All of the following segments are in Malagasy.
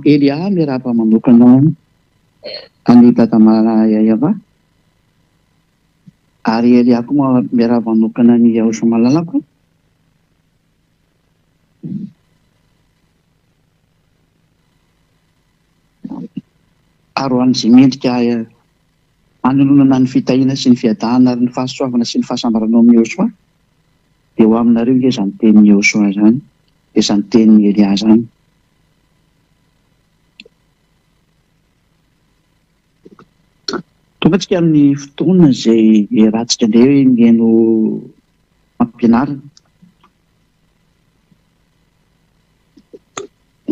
Elia miarahaba manokana any Tadamayayava ary Elia koa miarahaba manokana ny Yahosomalalako. Ary ho an'izay mendrika anononana ny fitahiana sy ny fiadahana ary ny fahasoavana sy ny fahasambarana amin'ny Yehosoa dia ho aminareo ilay izany tenin'ny Yehosoa izany, dia izany tenin'ny Elia izany. Tonga tsika amin'ny fotoana izay rahantsika indray hoe mihaino fampianarana.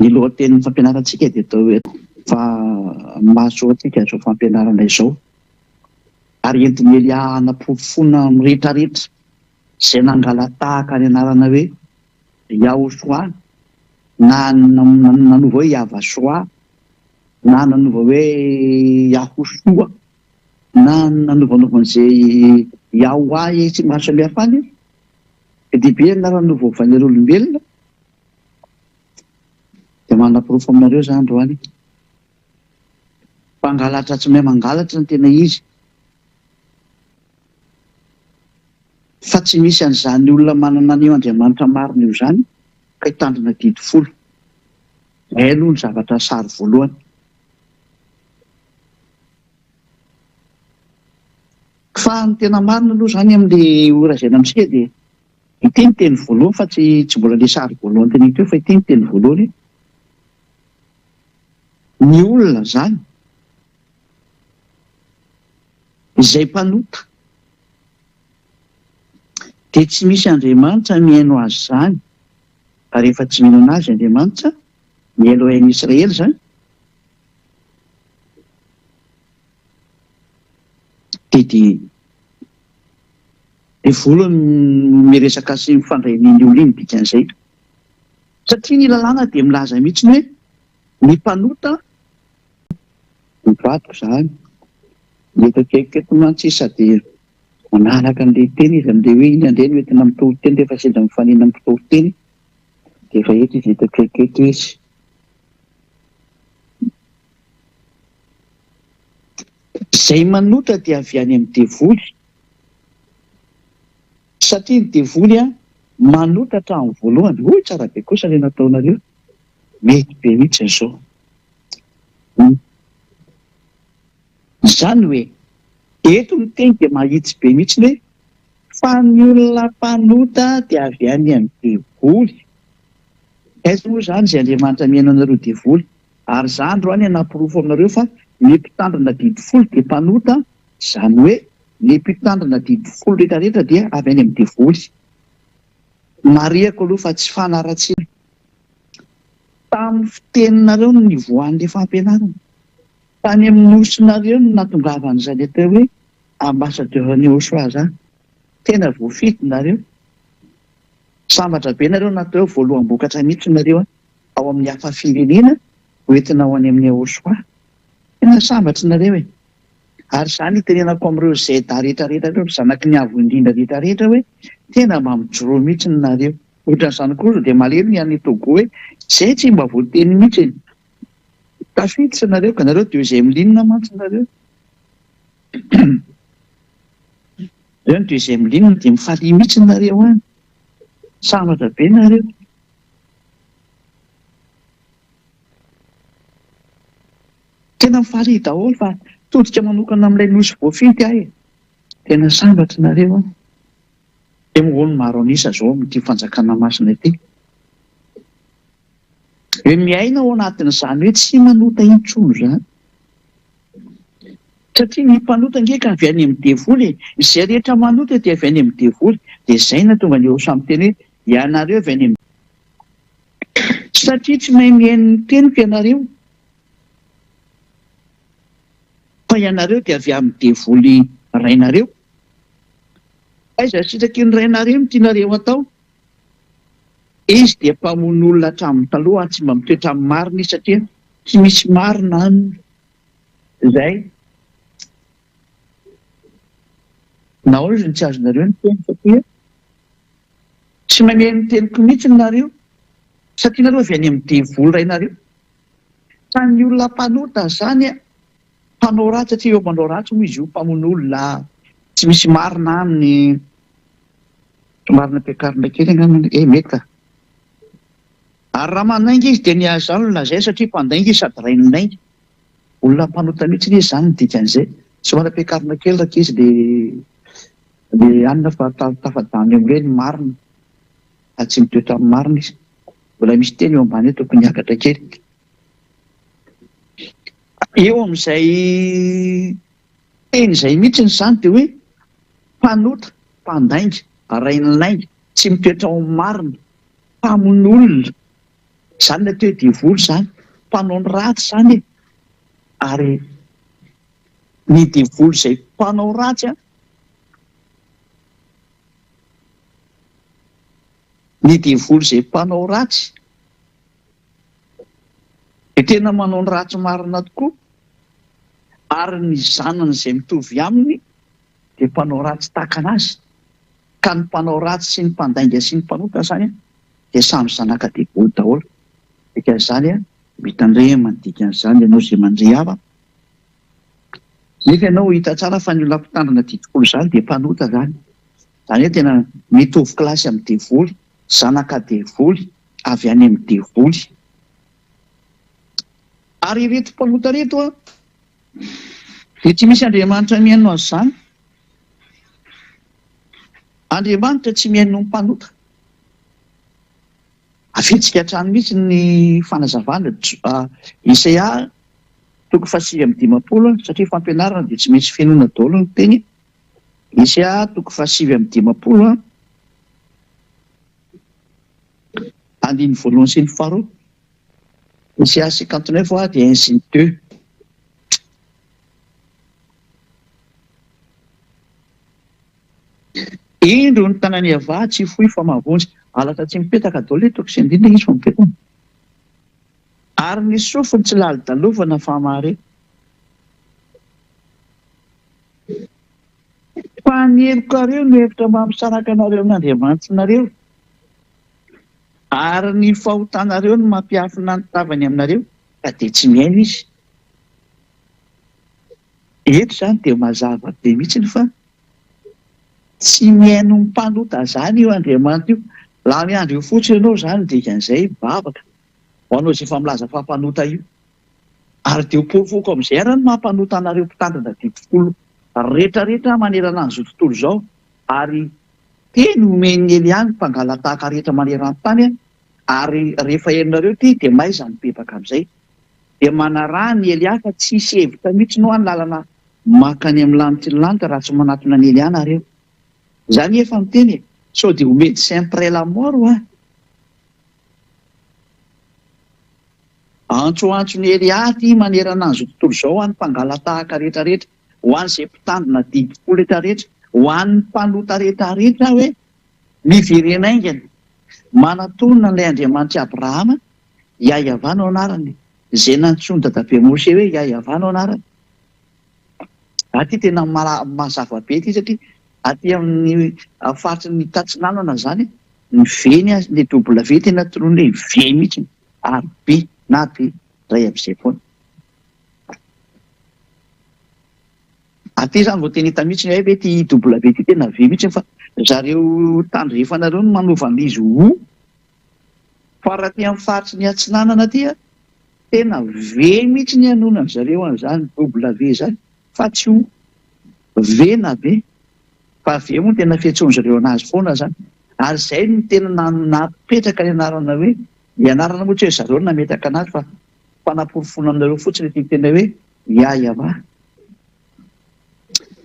Ny lohatenin'ny fampianarantsika dia atao hoe fa mahasoa antsika izao fampianarana izao. Ary entin'ny Elia hanamporofona amin'ny rehetrarehetra izay nangala tahaka ny anarana hoe Yahosoa, na nanova hoe Yavasoa, na nanova hoe Yahosoa, na nanovan'izay Yahoa tsy maro samihafa any. Dia be anarana novovan'ireo olombelona dia manam-porofo aminareo izany androany. Mpangalatra tsy mahay mangalatra ny tena izy. Fa tsy misy an'izany olona manana an'io Andriamanitra marina io izany ka hitandrina didy folo. Izay aloha ny zavatra sary voalohany. Fa ny tena marina aloha izany amin'ilay horaizana amintsika dia iteny teny voalohany fa tsy mbola ilay sary voalohany teny teo fa iteny teny voalohany. Ny olona izany izay mpanota dia tsy misy Andriamanitra mihaino azy izany. Ary rehefa tsy mino anazy Andriamanitra, ny Elohim Israely izany, dia voalohany miresaka sy mifandray ny olona iny dikan'izay. Satria ny lalàna dia milaza mihitsy hoe ny mpanota mivadika izany. Mety akekiketo mantsy sady manaraka an'ilay teny izy amin'ilay hoe iny andreny hoentina mitohy teny rehefa sendra mifanina mitohy teny dia efa eto izy eto akekiketo izy. Izay manota dia avy any amin'ny devoly. Satria ny devoly manota hatramin'ny voalohany. Hoy tsara be kosa ilay nataonareo. Mety be mihitsy izao. Izany hoe eto ny teny dia mahitsy be mihitsy hoe fa ny olona mpanota dia avy any amin'ny devoly. Aiza moa izany izay Andriamanitra mihaino anareo devoly? Ary izany androany hanamporofo aminareo fa ny mpitandrina didy folo dia mpanota, izany hoe ny mpitandrina didy folo rehetrarehetra dia avy any amin'ny devoly. Mariako aloha fa tsy fanaratsiana. Tamin'ny fiteninareo no nivoahan'ilay fampianarana. Tany amin'ny nosonareo no natongavan'izany atao hoe ambassadeur-n'ny Yehosoa izany. Tena voafity nareo. Sambatra be nareo natao voaloham-bokatra mihitsy nareo ao amin'ny hafa firenena hoentina ho any amin'ny Yehosoa. Tena sambatra nareo e. Ary izany itenenako amin'ireo Zeda rehetrarehetra ireo, zanaky ny avo indrindra rehetrarehetra hoe tena mamijoro mihitsy nareo. Ohatran'izany kosa dia malemy ny any Togo hoe izay tsy mba voateny mihitsy e. Tafiditra nareo ka nareo deuxième ligne mantsy nareo. Ireo ny deuxième ligne dia mifalia mihitsy nareo any. Sambatra be nareo. Tena mifalia daholo fa todika manokana amin'ilay nosy voafity ahy. Tena sambatra nareo. Dia moa maro anisa izao amin'ity fanjakana masina ity. Hoe miaina ao anatin'izany hoe tsy manota intsony izany. Satria ny mpanota ngeka avy any amin'ny devoly. Izay rehetra manota dia avy any amin'ny devoly. Dia izay na tonga ny Yehosoa amin'ny teny hoe ianareo avy any amin'ny. Satria tsy mahay mihaino ny teniko ianareo. Fa ianareo dia avy amin'ny devoly rainareo. Aiza sitraky ny rainareo no tianareo atao? Izy dia mpamono olona hatramin'ny taloha tsy mba mitoetra amin'ny marina izy satria tsy misy marina aminy. Izay. Na hoe izy tsy azonareo ny teny satria tsy mahay ny teniko mihitsy nareo satria nareo avy any amin'ny devoly rainareo. Fa ny olona mpanota zany mpanao ratsy satria eo manao ratsy moa izy io mpamono'olona tsy misy marina aminy marina ampiakarina kely angambany mety ary raha manainga izy dia niazo zany olona zay satria mpandainga izy sady ray ninainga olona mpanota mihitsy izy zany midika an'izay tsy manam-piakarina kely raka izy le anina fa tafadany amin'ireny marina a tsy mitoetra amin'ny marina izy mbola misy teny eo ambany eo tokony hiakatra kely eo amin'izay teny izay mihitsy zany dia hoe mpanota mpandainga ray ninainga tsy mitoetra ao amin'ny marina mpamono'olona zany na teo divoly zany mpanao ny ratsy zany ary ny divoly izay mpanao ratsy ny divoly izay mpanao ratsy dia tena manao ny ratsy marina tokoa ary ny zanany izay mitovy aminy dia mpanao ratsy tahaka anazy ka ny mpanao ratsy sy ny mpandainga sy ny mpanota zany dia samy zanaka divoly daholo dikan'izany mitandray manodika an'izany ianao izay mandray hava nefa ianao hita tsara fa ny olona mpitandrina divoly zany dia mpanota zany zany hoe tena mitovy kilasy amin'ny divoly zanaka divoly avy any amin'ny divoly ary reto mpanota reto dia tsy misy Andriamanitra mihaino azy zany Andriamanitra tsy mihaino ny mpanota afetsika hatrany mihitsy ny fanazavana Isaia 7:50 satria fampianarana dia tsy maintsy fiainoana daholo ny teny Isaia 7:50 andiny voalohany sy ny faharoa Isaia 59 dia 1 sy ny 2 indro ny tanany ava tsy fohy fa mahavonjy alatra tsy mipetaka daholo etoko sy indrindra izy fa mipetana ary ny sofiny tsy lali-dalovana fa mare fa ny helokareo no hevitra mampisaraka anareo amin'Andriamanitranareo ary ny fahotanareo no mampiafina ny tavany aminareo ka dia tsy mihaino izy eto zany dia mazava be mihitsy fa tsy mihaino ny mpanota zany io Andriamanitra io laha miandro io fotsiny ianao zany dikan'izay bavaka ho anao izay efa milaza fa mpanota io ary dia pofoka amin'izay ary no mampanota anareo mpitandrina divoly rehetrarehetra manerana an'izao tontolo izao ary teny omeny Eliany mpangalatahaka rehetra maneran-tany ary rehefa herinareo ty dia maiza mibebaka amin'izay dia manaraha ny Elia fa tsy hisy hevitra mihitsy no any lalana makany amin'ny lanitra ny lanitra raha tsy manatona ny Eliana areo zany efa miteny sao dia ho médecin après la mort antsoantsony Elia ty manerana an'izao tontolo izao any mpangalatahaka rehetrarehetra ho an'izay mpitandrina divoly rehetrarehetra ho an'ny mpanota rehetrarehetra hoe miverenaingana manatonina ilay Andriamanitra Abrahama Yahyavanao anarany izay nantsoiny dadabe Mose hoe Yahyavanao anarany aty tena mazava be ty satria aty amin'ny faritry ny tatsinanana zany ny veny azy ny W tena torony hoe ve mihitsy ary B na B ray amin'izay foana aty zany vao teny hita mihitsy hoe ty W ty tena ve mihitsy fa zareo tandrefanareo no manovan'izy ho fa raha ty amin'ny faritry ny atsinanana ty tena ve mihitsy ny anona zareo an'izany W zany fa tsy ho ve na be fa ve moa tena fiantsoany zareo anazy foana zany ary izay no tena napetraka ny anarana hoe ny anarana moa tsy hoe zareo no nametaka anazy fa fanamporofona aminareo fotsiny ty tena hoe Yahyaha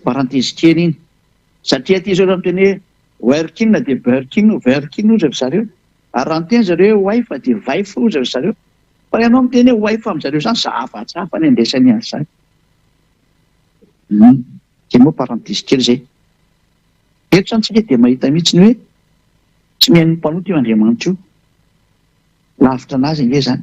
parantesy kely iny satria ty zao raha miteny hoe working dia working ozy avy zareo ary raha miteny zareo wife dia wife ozy avy zareo fa ianao miteny hoe wife amin'izareo zany zavatsafa ny andesany azy zany dia moa parantesy kely zay eto zany tsika dia mahita mihitsy ny hoe tsy mihaino mpanota io Andriamanitra io lavitra anazy nge zany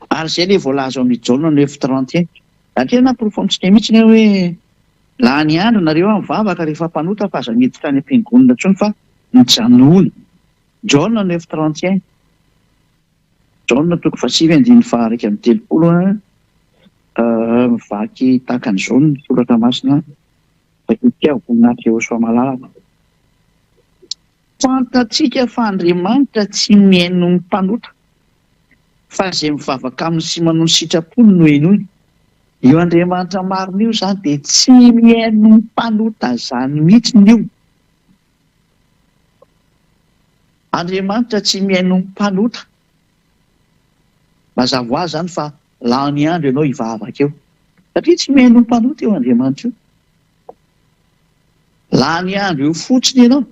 ary izay le voalaza amin'ny Jaona 9:31 satria naporofo amintsika mihitsy hoe laha ny andro nareo mivavaka rehefa mpanota fa aza miditra any am-piangonana intsony fa ny janony Jaona 9:31 Jaona 7:26 mivaky tahaka an'izao ny soratra masina fakitiavoko anaty Jehosoa malalaka. Fantatsika fa Andriamanitra tsy mihaino ny mpanota, fa izay mivavaka aminy sy manao ny sitrapony no henoiny. Io Andriamanitra marina io izany dia tsy mihaino ny mpanota izany mihitsiny io. Andriamanitra tsy mihaino ny mpanota. Mazava ho azy izany fa lany andro ianao hivavaka eo, satria tsy mihaino ny mpanota io Andriamanitra io. Lany andro io fotsiny ianao.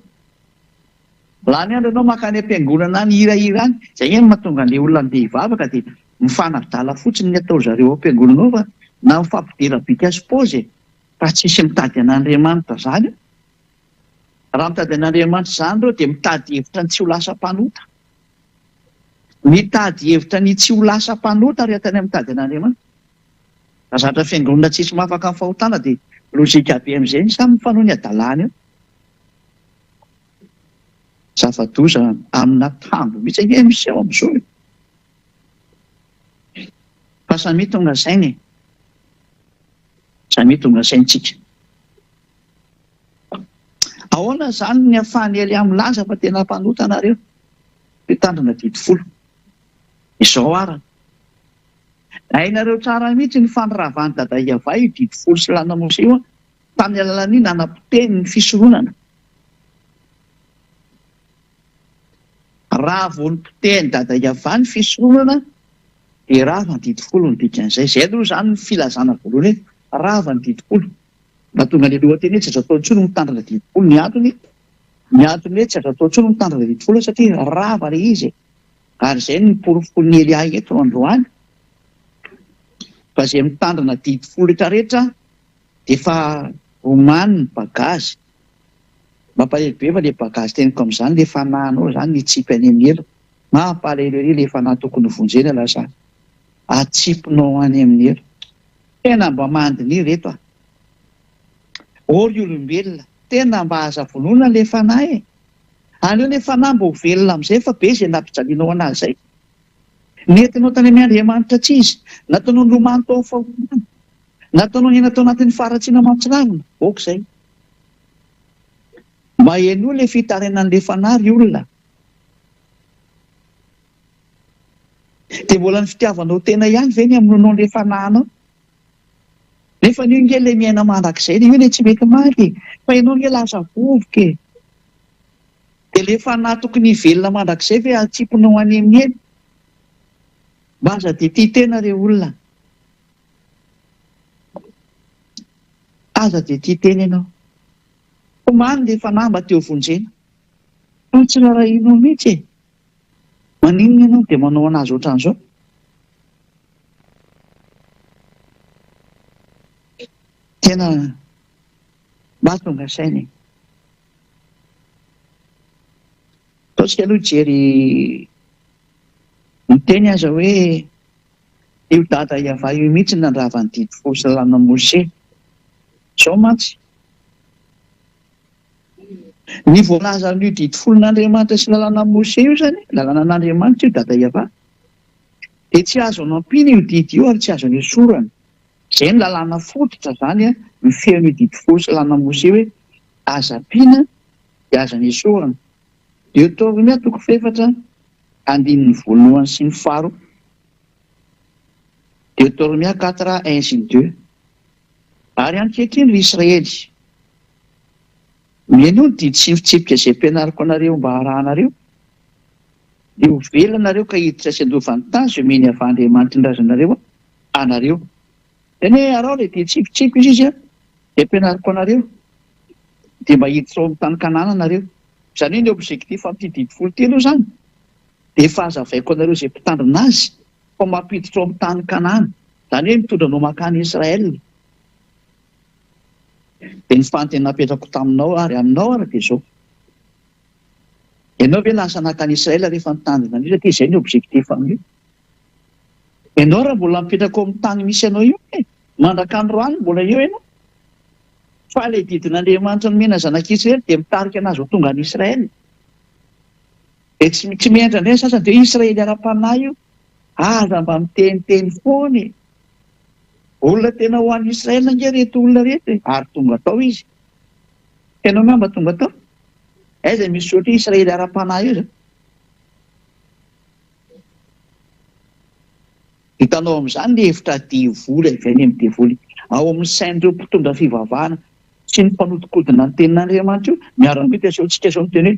Lany andro ianao makany am-piangonana any hirahira any, izay ihany mahatonga an'ilay olona andeha hivavaka dia mifanadala fotsiny ny atao zareo ao am-piangonana ao, fa na mifampidera bika sy paozy fa tsisy mitady an'Andriamanitra izany. Raha mitady an'Andriamanitra izany ireo dia mitady hevitra ny tsy ho lasa mpanota. Mitady hevitra ny tsy ho lasa mpanota rehetra ny mitady an'Andriamanitra. Raha zatra fiangonana tsisy mahafaka amin'ny fahotana dia lozika be amin'izay samy mifanao ny adalany eo. Zava-doza amina tambo mihitsy ange miseho amin'izao. Fa samy tonga sainy. Samy tonga saintsika. Ahoana izany ny ahafahany Elia milaza fa tena mpanota nareo? Fitandrina 10. Izao arany. Hainareo tsara mihitsy ny faniravan'ny dada Iavay 10 sy lana Mose io tamin'ny alalan'ny nanam-poteny ny fisoronana. Raha vao nipoteny dada Iavay ny fisoronana dia rava ny 10 ny dikan'izay. Izay aloha izany ny filazana voalohany hoe rava ny 10. Mba tonga ny lohateny hoe tsy azo atao intsony mitandrina 10. Ny antony hoe tsy azo atao intsony mitandrina 10 satria rava ilay izy. Ary izay ny porofon'ny Elia eto androany. Fa izay mitandrina 10 rehetrarehetra dia efa omany ny bagazy. Mampalahelo be fa ilay bagazy teniko amin'izany ilay fanahinao izany nitsipy any amin'ny elo. Mampalahelo ery ilay fanahy tokony vonjena lasa atsipinao any amin'ny elo. Tena mba mandiny reto Ory olombelona, tena mba aza vonona ilay fanahy. Anio ilay fanahy mba ho velona amin'izay fa be izay nampijalianao anazy izay. Nentinao tany amin'ny Andriamanitra tsy izy. Nataonao nilomano tao fahomana. Nataonao ny natao anatin'ny faharatsiana mampitsiragona. Izay. Mba heno ilay fitarenan'ilay fanahy ry olona. Dia mbola ny fitiavanao tena ihany ve ny amoronao ilay fanahinao? Nefa io nge ilay miaina mandrakizay, io ilay tsy mety maty. Fa ianao nge lasa vovoka e. Dia ilay fanahy tokony velona mandrakizay ve atsipinao any amin'ny eny? Aza dia tia tena ireo olona. Aza dia tia tena ianao. Omany ilay fanahy mba teo vonjena. Fa tsy rarahinao mihitsy e. Maninona ianao dia manao anazy ohatran'izao? Tena mahatonga saina. Ataontsika aloha jery miteny aza hoe io dada Iavay io mihitsy nandrava ny 10 sy lana Mose. Izao mantsy. Ny voalaza an'io 10 n'Andriamanitra sy lalana Mose io izany, lalana an'Andriamanitra io dada Iavay. Dia tsy azo nampiana io didy io ary tsy azo esorana. Izay ny lalana fototra izany mifeho ny 10 sy lana Mose hoe aza ampiana dia aza esorana. Deutéronomie 4:1 sy ny 4. Deutéronomie 4:1-2. Ary ankehitriny ry Israely. Mihaino ny didy sy fitsipika izay ampianariko anareo mba harahanareo. Dia ho velona nareo ka hiditra sy andovan'ny tany izay omeny avy Andriamanitra ny razanareo anareo. Tena hoe arao ilay didy tsipitsipika izy izay ampianariko anareo. Dia mba hiditra ao amin'ny tany Kanana anareo. Izany hoe ny objectif amin'ity 10 izany. Dia efa hazavaiko anareo izay mpitandrina azy fa mampiditra ao amin'ny tany Kanana. Izany hoe mitondra anao mankany Israel. Dia ny fanontena napetrako taminao ary aminao ary dia izao. Ianao ve lasa nakany Israel rehefa mitandrina an'io satria izay ny objectif amin'io. Ianao raha mbola mipetraka ao amin'ny tany misy anao io mandrakany roany mbola eo ianao. Fa ilay didin'Andriamanitra nomena zanak'Israely dia mitarika anazy ho tonga any Israel. Dia tsy miendra indray sasany dia Israely ara-panahy io. aza mba miteniteny foany. Olona tena ho an'ny Israela nge reto olona reto ary tonga tao izy. Tena mamba tonga tao. Aiza misy ohatra Israely ara-panahy io zany. Hitanao amin'izany ny hevitra diavoly avy any amin'ny diavoly ao amin'ny sain'ireo mpitondra fivavahana sy ny mpanodikodina ny tenin'Andriamanitra io miara-mita aseho tsika izao miteny hoe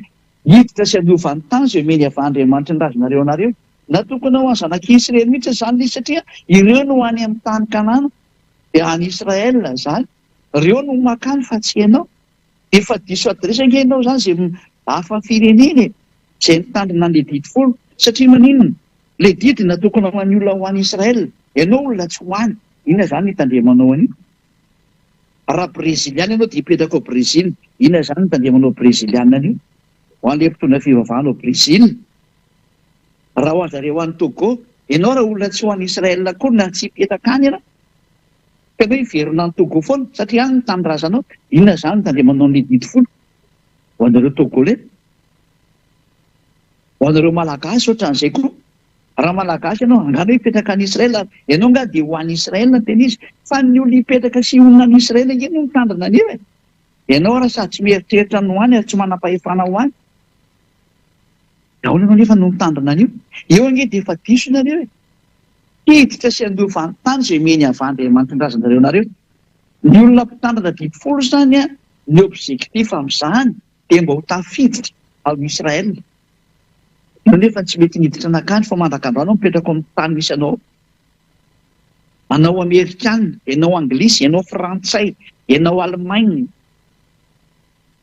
hiditra sy andovan'ny tany izay meny avy Andriamanitra ny razonareo anareo. Natokana ho any zanak'Israely mihitsy izany ilay satria ireo no any amin'ny tany Kanana dia any Israela zany. Ireo no makany fa tsy ianao. Efa diso adresaka ianao zany izay hafa firenena izay nitandrina an'ilay didy folo satria maninona? Ilay didy natokana ho an'ny olona ho any Israela. Ianao olona tsy ho any. Inona zany nitandremanao an'io? Raha Breziliana ianao dia hipetraka ao Brezila. Inona zany nitandremanao Breziliana an'io? Ho an'ilay mpitondra fivavahana ao Brezila. Raha ho azareo any Togo, ianao raha olona tsy ho any Israela koa na tsy hipetraka any ianao. Tena hiverina ny Togo foana satria any tanindrazanao. Inona zany nitandremanao an'ilay didy folo? Ho anareo Togolais. Ho anareo Malagasy ohatran'izay koa. Raha Malagasy ianao angano hipetraka any Israela, ianao nga dia ho any Israela tena izy. Fa ny olona hipetraka sy honona any Israela iny no mitandrina an'io e. Ianao raha sady tsy mieritreritra no any ary tsy manam-pahefana ho any. Daholo ianao nefa no mitandrina an'io. Eo ange dia efa diso nareo e. Hiditra sy andovan'ny tany izay meny avy Andriamanitra ny razonareo nareo. Ny olona mpitandrina didy folo zany a, ny objectif amin'izany dia mba ho tafiditra ao Israela. Ianao nefa tsy mety niditra anakany fa mandrakandroana mipetraka amin'ny tany misy anao. Anao Amerikanina, ianao Anglisy, ianao Frantsay, ianao Alemaina,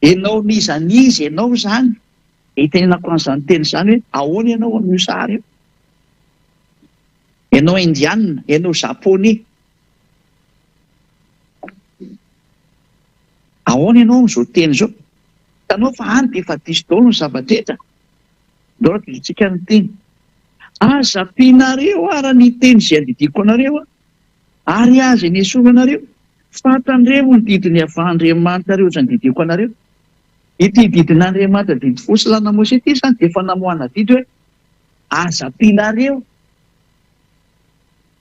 ianao nizanizy, ianao zany. Hitenenako an'izany teny izany hoe ahoana ianao amin'io sary io? Ianao Indiana, ianao Japonais. Ahoana ianao amin'izao teny izao? Hitanao fa any dia efa diso daholo ny zava-drehetra. Ndao raha disotsika ny teny. Aza ampianareo ara ny teny izay andidiko anareo ary aza ny esorana anareo. Fantandremo ny didiny avy Andriamanitra rehetra ny didiko anareo. Ity didin'Andriamanitra didy fosy lana Mose ity zany dia efa namoahana didy hoe aza ampianareo.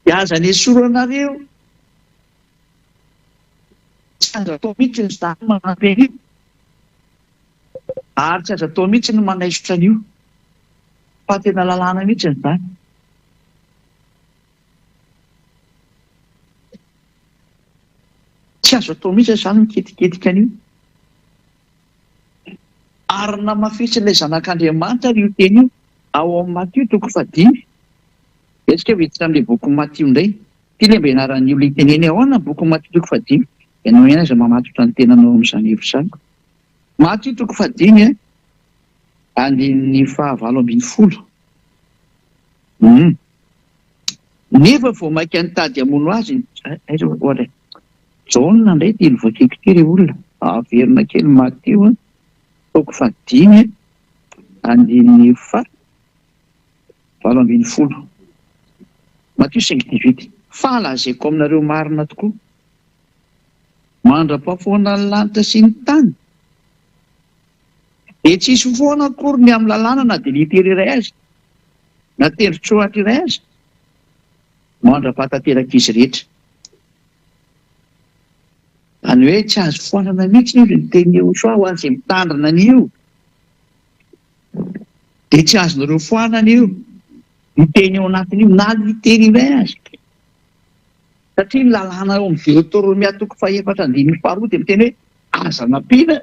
Dia aza ny esorana anareo. Tsy aza atao mihitsy ny zany manampy an'io. Ary tsy aza atao mihitsy ny manaisotra an'io. Fa tena lalàna mihitsy ny zany. Tsy azo atao mihitsy izany miketiketika an'io. Ary namafisy ilay zanak'Andriamanitra io teny io ao amin'ny Matio 5. Etsika hiditra amin'ilay boky Matio indray. Ity ilay mba ianaran'ny olona iteneny ao na boky Matio 5. Ianao ihany aza mamatotra ny tenanao amin'izany hevitra izany. Matio 5 andin'ny 9:20. Nefa vao maika nitady hamono azy, aiza ohatra Jaona indray tia novakiko ity olona. Averina kely Matio 5 andin'ny 9:20. Matio 5:18. Falazaiko aminareo marina tokoa. Mandra-pahafoana ny lanitra sy ny tany. Dia tsisy foana akory ny amin'ny lalàna na dia litera iray azy, na tendrotsoatra iray azy. Mandra-pahatanteraka izy rehetra. Any hoe tsy azo foanana mihitsy io ny teny eo soa ho an'izay mitandrina an'io. Dia tsy azonareo foanana io. Ny teny eo anatin'io na litera iray azy. Satria ny lalàna ao amin'ny Deutéronomia 4:4 dia miteny hoe aza nampiana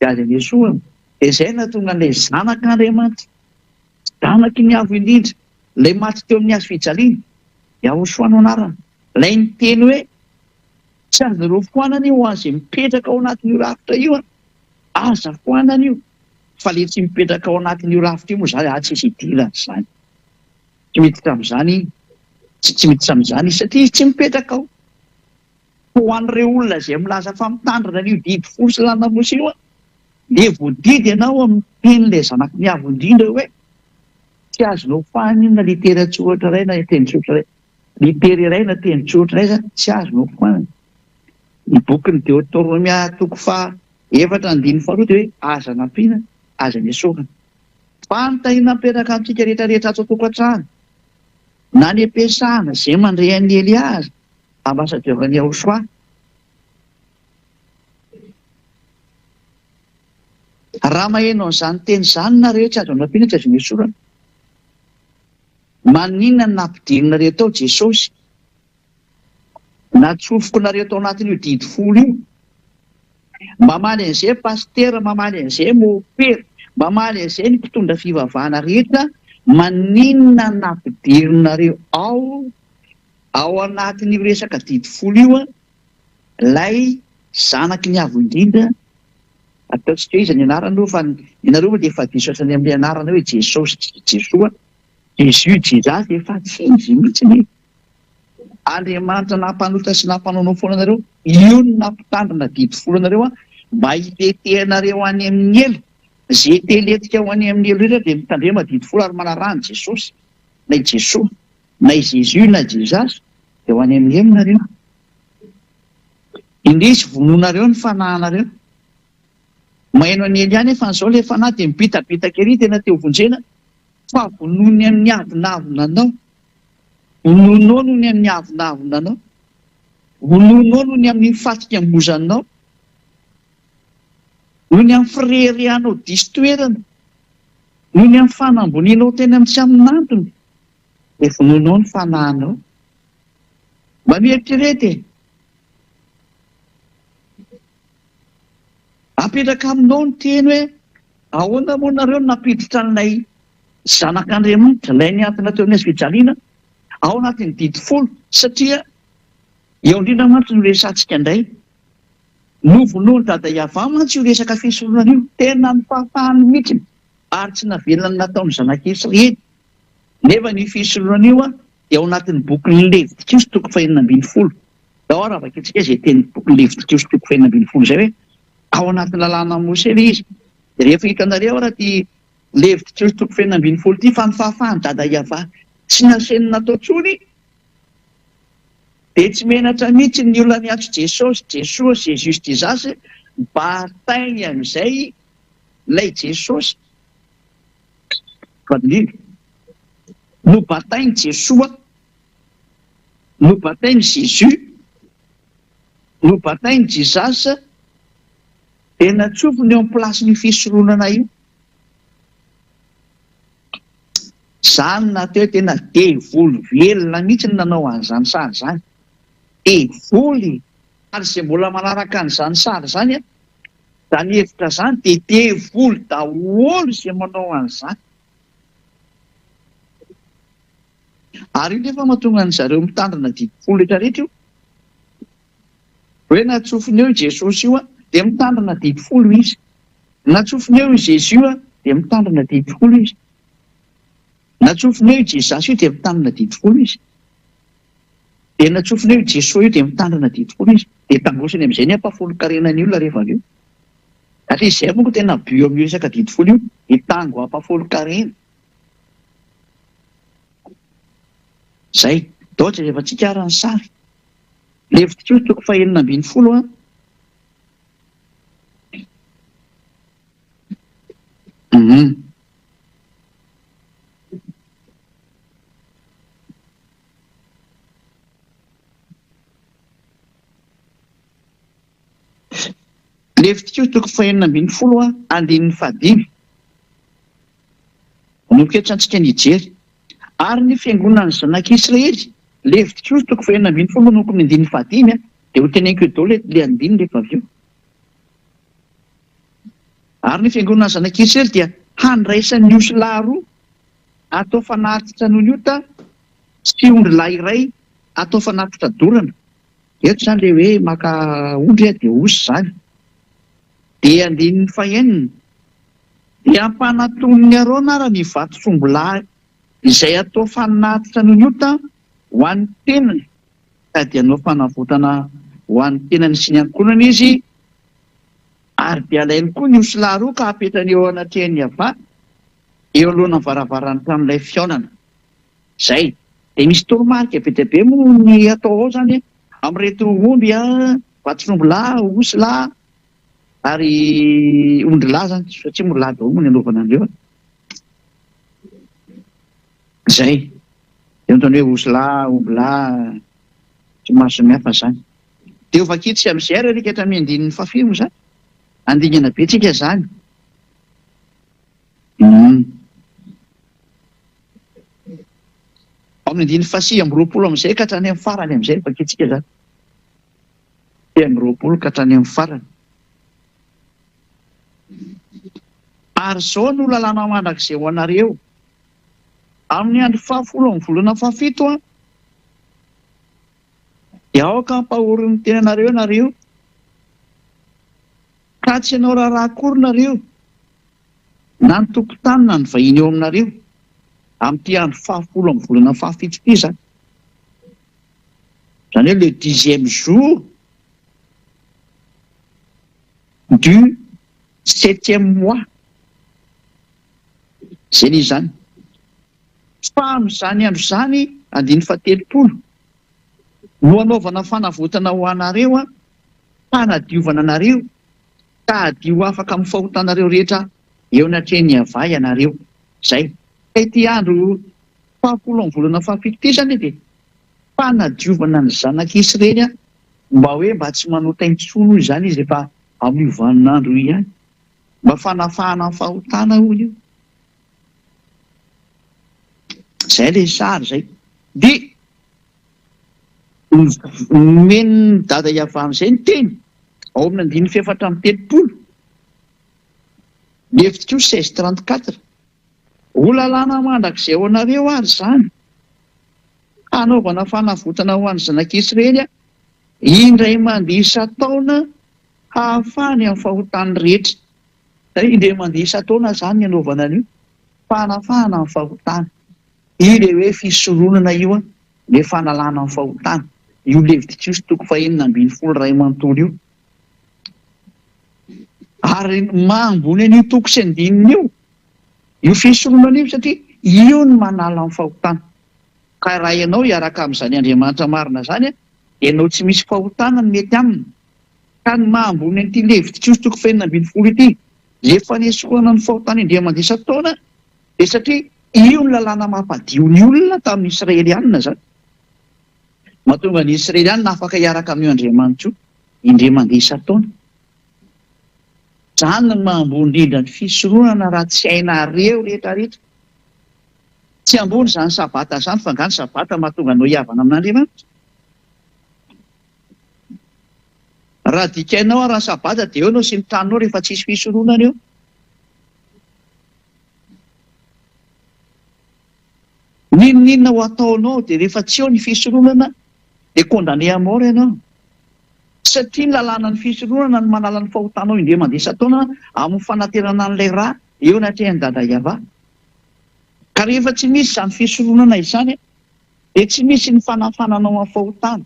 dia aza ny esoana. Dia izay nahatonga an'ilay zanak'Andriamanitra, zanaky ny avo indrindra, ilay maty teo amin'ny hazo fijaliana, dia ahosoana anarana. Ilay ny teny hoe tsy azonareo foanana io ho an'izay mipetraka ao anatin'io rafitra io. Aza foanana io. Fa ilay tsy mipetraka ao anatin'io rafitra io moa izany tsy misy idirana izany. Tsy miditra amin'izany. Tsy miditra amin'izany satria tsy mipetraka ao. Ho an'ireo olona izay milaza fa mitandrina an'io didy folo sy lana Mose io, dia voadidy ianao amin'ny tenin'ilay zanaky ny avo indrindra hoe tsy azonao foanana io na litera tsotra iray na tendrotsotra iray. Litera iray na tendrotsotra iray zany tsy azonao foanana. Ny bokin'ny Deutéronomia 4:4 dia hoe aza nampiana, aza ny esorana. Fanontaniana mipetraka amintsika rehetrarehetra ato an-tokantrano. na ny ampiasana izay mandray an'ny Eliazy ambasadiovan'ny Ahosoa. Raha maheno an'izany teny izany nareo tsy azo ampiana tsy azo misorana. Maninona no nampidirinareo tao Jesosy? Natsofoko nareo tao anatin'io didy folo io. Mamaly an'izay pastera, mamaly an'izay mopera, mamaly an'izay ny mpitondra fivavahana rehetra. Maninona nampidirinareo ao anatin'io resaka didy folo io lay zanaky ny avo indrindra, ataontsika hoe iza ny anarany io fa ianareo dia efa diso asany amin'ny anarana hoe Jesosy, Jesoa, Jesu, Jesus efa tsy izy mihitsy. Andriamanitra nampanota sy nampanonao foana anareo, io no nampitandrina didy folo anareo mba hitetehanareo any amin'ny elo. Zay teletika ho any amin'ny elo rehetra dia mitandrema didy folo ary manarahany Jesosy, na i Jesoa, na i Jesu, na Jesus dia ho any amin'ny elo nareo. Indrisy vononareo ny fanahinareo. Maheno any ely ihany efa n'izao ilay fanahy dia mibitabitaka ery tena teo vonjena fa vonony amin'ny avonavonanao. Vononao no ny amin'ny avonavonanao. Vononao no ny amin'ny fatikam-bozanao. No ny amin'ny firerianao diso toerana. No ny amin'ny fanambonianao tena amin'ny tsy amin'antony. Dia vononao ny fanahinao. Mba mieritrerety apetraka aminao ny teny hoe ahoana moa nareo napiditra an'ilay zanak'Andriamanitra, ilay niantona teo amin'ny hazo fijaliana ao anatin'ny didy folo, satria eo indrindra mantsy no resantsika indray. Novonoany dada Iava mantsy io resaka fisorohana io, tena ny fahafahany mihitsy ary tsy navelany nataony zanak'Israely. Nefa ny fisorohana io dia ao anatin'ny bokin'ny Levitikos toko 2:12. Dao raha vakintsika izay teny bokin'ny Levitikos toko 2:12 izay hoe ao anatin'ny lalàna Mose ilay izy. Dia rehefa hitanareo raha ty Levitikos toko 2:12 ity fa ny fahafahany dada Iava tsy nasenina natao tsony dia tsy menatra mihitsy ny olona niantso Jesosy, Jesoa, Jesus, Jesus batainy amin'izay ilay Jesosy. Fadiliana no batainy Jesoa, no batainy Jesus, no batainy Jesus dia natsofony eo amin'ny plasin'ny fisoronana io. Izany natao tena devoly velona mihitsy ny nanao an'izany sary izany. Devoly ary izay mbola manaraka an'izany sary izany izany hevitra izany dia devoly daholo izay manao an'izany. Ary io nefa mahatonga an'zareo mitandrina didy folo rehetrarehetra io. Hoe natsofony eo Jesosy io dia mitandrina didy folo izy. Natsofony eo Jesu dia mitandrina didy folo izy. Natsofony eo Jesus io dia mitandrina didy folo izy. Dia natsofony eo Jesoa io dia mitandrina didy folo izy. Dia tangosany amin'izay ny ampafolo-karenany olona rehefa avy eo. At least izay moa tena bio amin'ny resaka didy folo io, hitango ampafolo-karena. Zay, toatra rehefa tsika arany sary. Levitikos toko 2:12. Levitikos toko 2:12 andininy 5. Noketrantsika nijery. Ary ny fiangonan'ny zanak'Israely, Levitikos toko 2:12 manoko ny andininy 5 dia ho teneniko eto ilay andininy rehefa avy eo. Ary ny fiangonan'ny zanak'Israely dia handraisan'ny osy lahy roa atao fanatitra noniota sy ondry lahy iray atao fanatitra dorana. Eto izany ilay hoe maka ondry dia osy izany. Dia andininy 9 dia ampanatony Arona ary ny vato sombo-lahy izay atao fanatitra noniota ho an'ny tenany, ka dia anao fanavotana ho an'ny tenany sy ny ankonany izy. Ary dia alainy koa ny osy lahy roa ka apetrany eo anatrehan'ny Iava eo alohana varavaran'ny tranon'ilay fihaonana. Zay dia misy toromarika be dia be moa ny atao ao izany amin'ireto omby vato-sombo-lahy, osy lahy ary ondry lahy izany, satria ondry lahy daholo moa ny anaovana an'ireo. Zay Entony hoe osla, obla, tsy maro samihafa zany. Dia ovakitsy amin'izay ary rika hatramin'ny andinin'ny fahafimo zany. Andingana be tsika zany. Amin'ny andin'ny fahasivy amby roapolo amin'izay ka hatrany amin'ny farany amin'izay ovakitsika zany. Sivy amby roapolo ka hatrany amin'ny farany. Ary izao no lalàna mandrakizay ho anareo. Amin'ny andro 10 amin'ny volana fahafito dia aoka hampahory ny tenanareo ianareo. Ka tsy ianao raharaha akory nareo na ny tokotany na ny vahiny eo aminareo amin'ity andro 10 amin'ny volana fahafito ity zany. Izany hoe le 10e jour du 7e mois. Izay ny zany. Fa amin'izany andro izany andiny fahatelopolo no anaovana fanavotana ho anareo hanadiovana anareo ka hadio afaka amin'ny fahotanareo rehetra eo anatreny avay anareo. Zay. Ka ity andro 10 amin'ny volana fahafito ity zany dia fanadiovana ny zanak'Israely mba hoe mba tsy manota intsony hoy izany izy rehefa amin'ny vaninandro ihany. Mba fanafahana ny fahotana hoy io. Zay le sary zay. Dia nomeny dada Iavana izay ny teny ao amin'ny andiny fefatra amin'ny telopolo. Ny hevitro 16:34. Ho lalàna mandrakizay ho anareo ary izany. Hanaovana fanavotana ho an'ny zanak'Israely indray mandeha isan-taona hahafahany amin'ny fahotany rehetra. Indray mandeha isan-taona zany ny anaovana an'io. Fanafahana amin'ny fahotana. Ilay hoe fisoronana io le fanalana amin'ny fahotana. Io Levitikos 2:12 ray manontolo io. Ary mahambony an'io toko sy andininy io fisoronana io satria io no manala amin'ny fahotana. Ka raha ianao hiaraka amin'izany Andriamanitra marina zany ianao tsy misy fahotana ny mety aminy. Ka ny mahambony an'ity Levitikos 2:12 ity le fanesorana ny fahotana indray mandeha isan-taona dia satria io ny lalàna mampadio ny olona tamin'ny Israelianina zany. Mahatonga ny Israelianina afaka hiaraka amin'ny Andriamanitra io indray mandeha isan-taona. Zany no mahambony indrindra ny fisoronana raha tsy hainareo rehetra rehetra. Tsy ambony zany sabata zany fa nga ny sabata mahatonga anao hiavana amin'Andriamanitra. Raha dikainao raha sabata dia eo ianao sy ny tranonao rehefa tsisy fisoronana eo. Ninona ho ataonao dia rehefa tsy eo ny fisoronana dia condamné à mort ianao. Satria ny lalàna ny fisoronana no manala ny fahotanao indray mandeha isan-taona amin'ny fanaterana an'ilay raha eo anatrehany dada Iava. Ka rehefa tsy misy izany fisoronana izany dia tsy misy ny fanafananao amin'ny fahotana.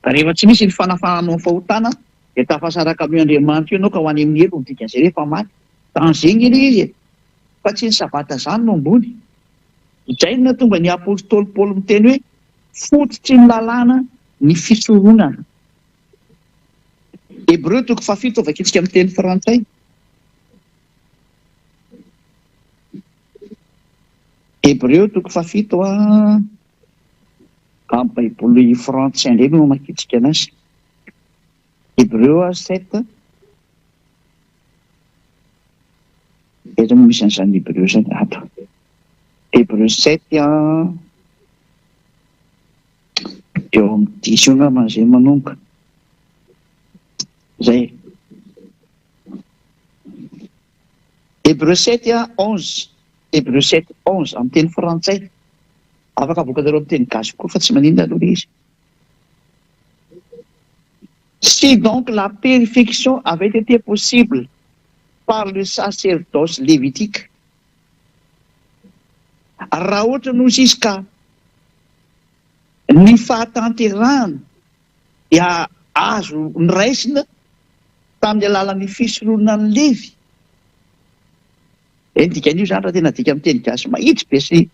Ka rehefa tsy misy ny fanafananao amin'ny fahotana dia tafasaraka amin'ny Andriamanitra io ianao ka ho any amin'ny elo ny dikan'izay rehefa maty. Tanzeny izy fa tsy ny sabata zany no ambony. Izay no tonga ny apôstôly Paoly miteny hoe fototry ny lalàna ny fisoronana. Hébreu 7 vakitsika amin'ny teny frantsay. Hébreu 7 amin'ny baiboly frantsay indray no makitsika anazy. Hébreu 7. Eto misy an'izany Hébreu zany ato. Hébreu 7 eo amin'ny 10 io angamba izay manomboka. Zay. Hébreu 7:11. Hébreu 7:11 amin'ny teny frantsay. Afaka avoakanareo amin'ny teny gasy koa fa tsy maninona aloha izy. Si donc la purification avait été possible par le sacerdoce lévitique. Raha ohatra noho izy ka ny fahatanterahana dia azo niraisina tamin'ny alalan'ny fisoronan'ny Levy. Dikan'io zany raha tena dika amin'ny teny gasy mahitsy be sy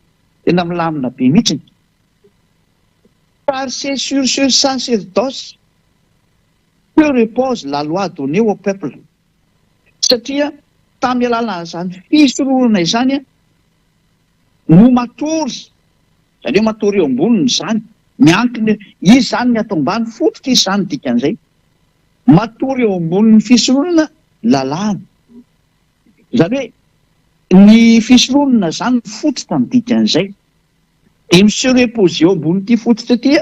tena milamina be mihitsy. Car c'est sur ce sacerdoce que repose la loi donnée au peuple. Satria tamin'ny alalan'izany fisoronana izany no matory zany hoe matory eo amboniny zany miankiny izy zany ny atao ambany fototra izy zany dikan'izay matory eo ambonin'ny fisorohana lalàna zany hoe ny fisorohana zany fototra ny dikan'izay de miserepozy eo ambon'ity fototra ty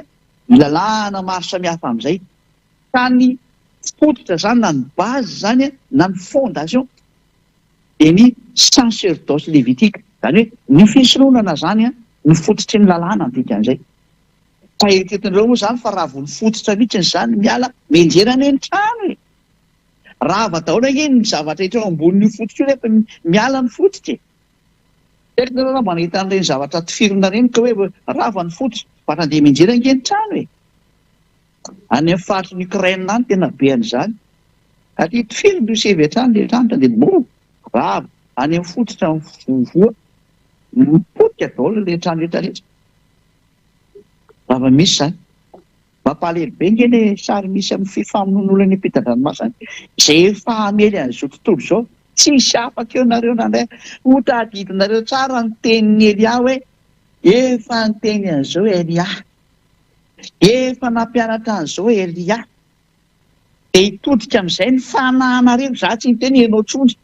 ny lalàna maro samihafa amin'izay ka ny fototra zany na ny base zany na ny fondation de ny sacerdoce levitika zany hoe ny fisorohana zany ny fototry ny lalàna ny dikan'izay fa etetin'ireo moa zany fa raha vao ny fototra mihitsiny zany miala menjerana eny trano e raha vadahoana iny ny zavatra etreo ambon'ny fototra io rehefa miala ny fototra etinareo raha manahita an'ireny zavatra tifirina reny ka hoe rava ny fototra fa randeha menjerana eny trano e any amin'ny faritry ny Ukraine any tena be an'izany aty tifirina io sevy hatrany le trano de bo rava any amin'ny fototra voa mipotika daholo le trano rehetrarehetra misy zany mampalahelo be ngeny sary misy amin'ny fifamonoan'olona ny ampitan-dranomasina izay efa amely an'izao tontolo izao tsisy afaka eo nareo nandray hotadidinareo tsara ny tenin'ny Elia hoe efa ny teny an'izao Elia efa nampianatra an'izao Elia de hitodika amin'izay ny fanahinareo za tsy nyteny ianao tsony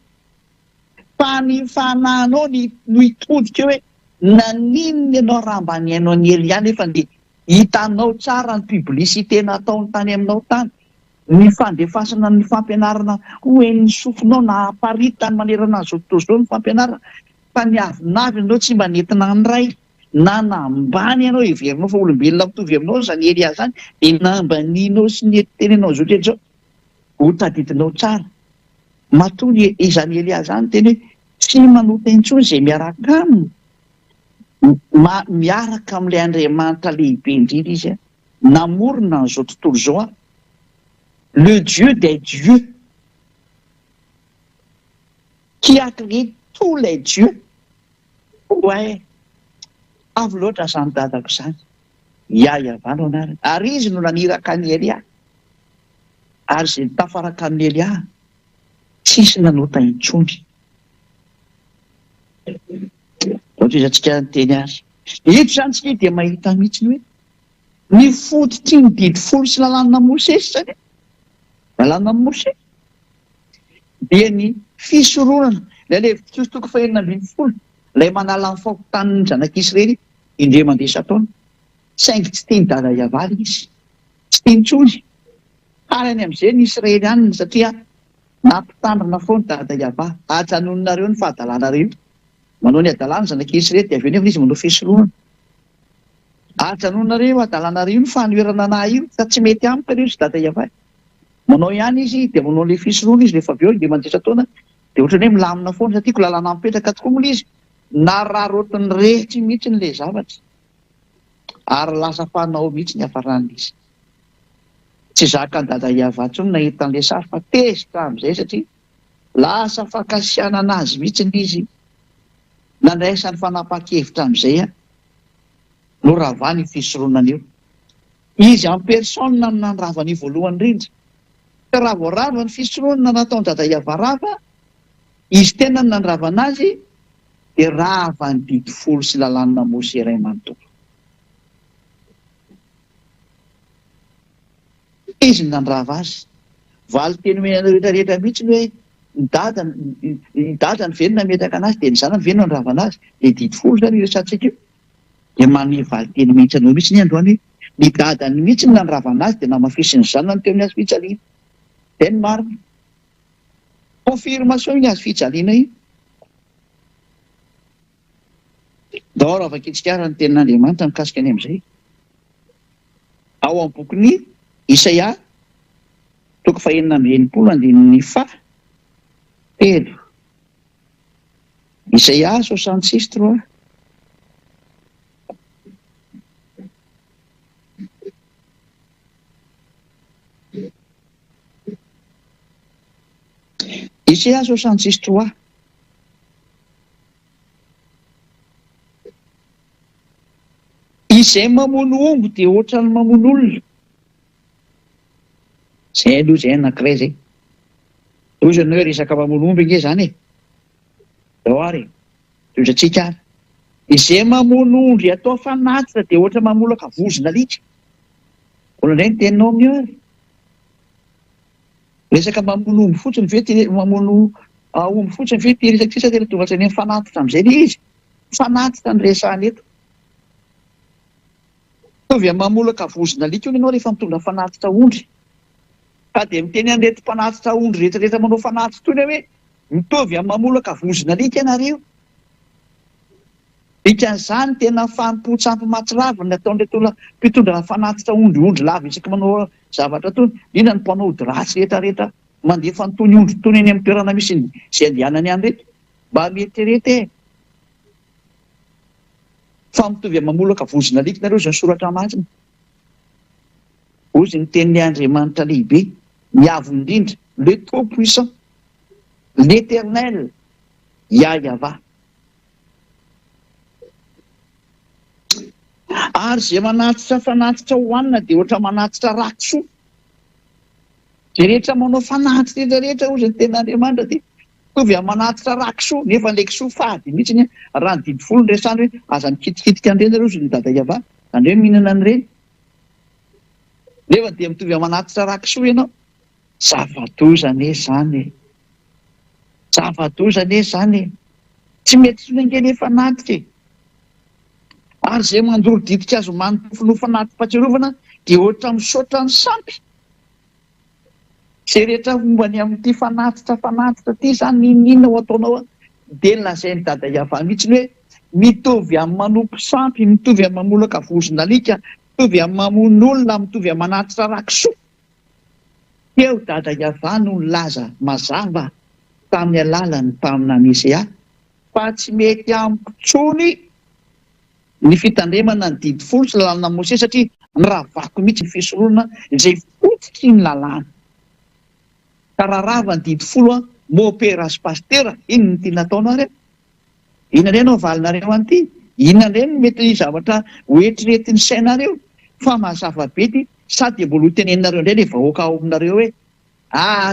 fa ny fanahinao no hitodika hoe naninona ianao raha mba ny hainao ny Elia nefa de hitanao tsara ny publicité nataony tany aminao tany ny fandefasana ny fampianarana hoen'ny sofinao na aparitany manerana an'izao tontolo izao ny fampianarana fa ny avinavy anao tsy mba nentina ny ray na nambany ianao heverinao fa olombelona mitovy aminao zany Elia zany de nambaninao sy ny tenenao zao rehetra zao hotadidinao tsara matony izany Elia zany teny hoe tsy manota intsony izay miaraka aminy miaraka amin'ilay Andriamanitra lehibe indrindra izy namorona n'izao tontolo izao le Dieu des dieux qui a créé tous les dieux ouais avy loatra zany dadako zany iavano anarany ary izy no naniraka ny Elia ary zay tafaraka amin'ny Elia tsisy nanota intsony ohatra izy atsika nyteny azy eto zany tsika dia mahita mihitsiny hoe ny fototry ny didy folo sy lalàna Mosesy zany lalàna Mosesy dia ny fisorohana lay fitostoko fahenina ambin'ny folo lay manala ny fahotan'ny zanak'Israely indray mandeha isa-taona saingy tsy teny dada iavaly izy tsy teny tsony ary any amin'izay ny Israely any satria nampitandrina foana dada iavaly ajanononareo ny fahadalanareo manao ny adalàna zanak'Israely de avy eo nefa izy manao fisorohana ajanonareo adalanareo ny fanoerana anahy io fa tsy mety amiko reo sy dada iavaly manao ihany izy de manao le fisorohana izy rehefa avy eo indray mandeha isa-taona de ohatrany hoe milamina foana satria ko lalàna mipetraka tokoa moa izy na rarotiny rehetry mihitsy n'le zavatra ary lasa fanao mihitsy ny hafaran'izy tsy zaka ny dada iavaly tsony nahita an'le sary fa tezitra amin'izay satria lasa fakasianana azy mihitsy izy nandraisany fanapa-kevitra amin'izay no ravany fisorohana eo izy amin'ny persona no nanravany voalohany indrindra ka raha voarava ny fisorohana nataony dada iavarava izy tena ny nanravana azy de rava ny didy folo sy lalàna Mosesy iray manontolo izy ny nandrava azy valy teny menana rehetrarehetra mihitsy ny hoe ny dada ny venona metaka anazy de ny zana ny venona nravana azy de didy folo zany resatsika io de manome valy teny mihitsy anao mihitsy ny androany ny dadany mihitsy ny nanravana azy de namafisiny zanany teo amin'ny azy fijaliana de ny marina confirmation iny azy fijaliana iny dahoro avakitsika ny tenin'Andriamanitra mikasika any amin'izay ao amin'ny bokin'ny Isaia toko fahenina amby enimpolo andininy fa telo Isaia 66:3 Isaia 66:3 izay mamono omby de ohatra ny mamono olona zay aloha zay anankiray zay ozany hoe resaka mamono omby nge zany e dao ary tozatsika izay mamono ondry atao fanatitra dia ohatra mamolaka vozona alika. Olona ireny teninao amin'io ary. Resaka mamono omby fotsiny ve mamono omby fotsiny ve teresaka sisa tena tonga ny fanatitra amin'izay le izy. Fanatitra ny resahany eto. Mitovy amin'ny mamolaka vozona alika io ianao rehefa mitondra fanatitra ondry. Ka dia miteny an'ireto mpanatitra ondry rehetrarehetra manao fanatitra toy hoe mitovy amin'ny mamolaka vozona alika ianareo. Dikan'izany tena fanompo-tsampy mahatsiravina ataon'ireto olona mpitondra fanatitra ondry lava isaky manao zavatra tony. Indrindra ny mpanao ody ratsy rehetrarehetra mandefa nytony ondry tony eny amin'ny toerana misy izay andehanany any reto. Mba mieritrerety fa mitovy amin'ny mamolaka vozona alika nareo izay soratra marina. Ozy ny tenin'ny Andriamanitra lehibe, miavo indrindra, le trop puissant, l'éternel, Yahweh. Ary izay manatitra fanatitra hohanina dia ohatra manatitra rakisoa. Izay rehetra manao fanatitra rehetra ozy ny tenin'Andriamanitra dia mitovy amin'ny manatitra rakisoa, nefa ilay kisoa fady mihitsy raha ny didy folo ny resany hoe aza mikitikitika an'ireny ireo ozy ny dada Yahweh, izany hoe mihinana an'ireny. Nefa dia mitovy amin'ny manatitra rakisoa ianao. Zava-doza izany. Zava-doza izany. Tsy mety sy nengeny efa natitra. Ary izay mandoro didika azo manontofo no fanatim-pahatsiarovana dia ohatra misaotra ny sampy. Izay rehetra mombany amin'ity fanatitra ity izany ninona ho ataonao dia nolazainy dada Yahweh mihitsy hoe mitovy amin'ny manompo sampy, mitovy amin'ny mamolaka vozona alika, mitovy amin'ny mamono olona, mitovy amin'ny manatitra rakisoa. Eo dada Yahweh no nilaza mazava tamin'ny alalany tamina Mesia fa tsy mety ampitrony ny fitandremana ny didy folo sy lalàna Mose satria niravako mihitsy ny fisoroana izay fototra ny lalàna. Ka raha rava ny didy folo mopera sy pastera, inona ny tiana ataonao areo? Inona ireny valinareo an'ity? Inona ireny mety zavatra hoetriretin'ny sainareo? Fa mazava be ity sady mbola ho teneninareo indray ilay vahoaka ao aminareo hoe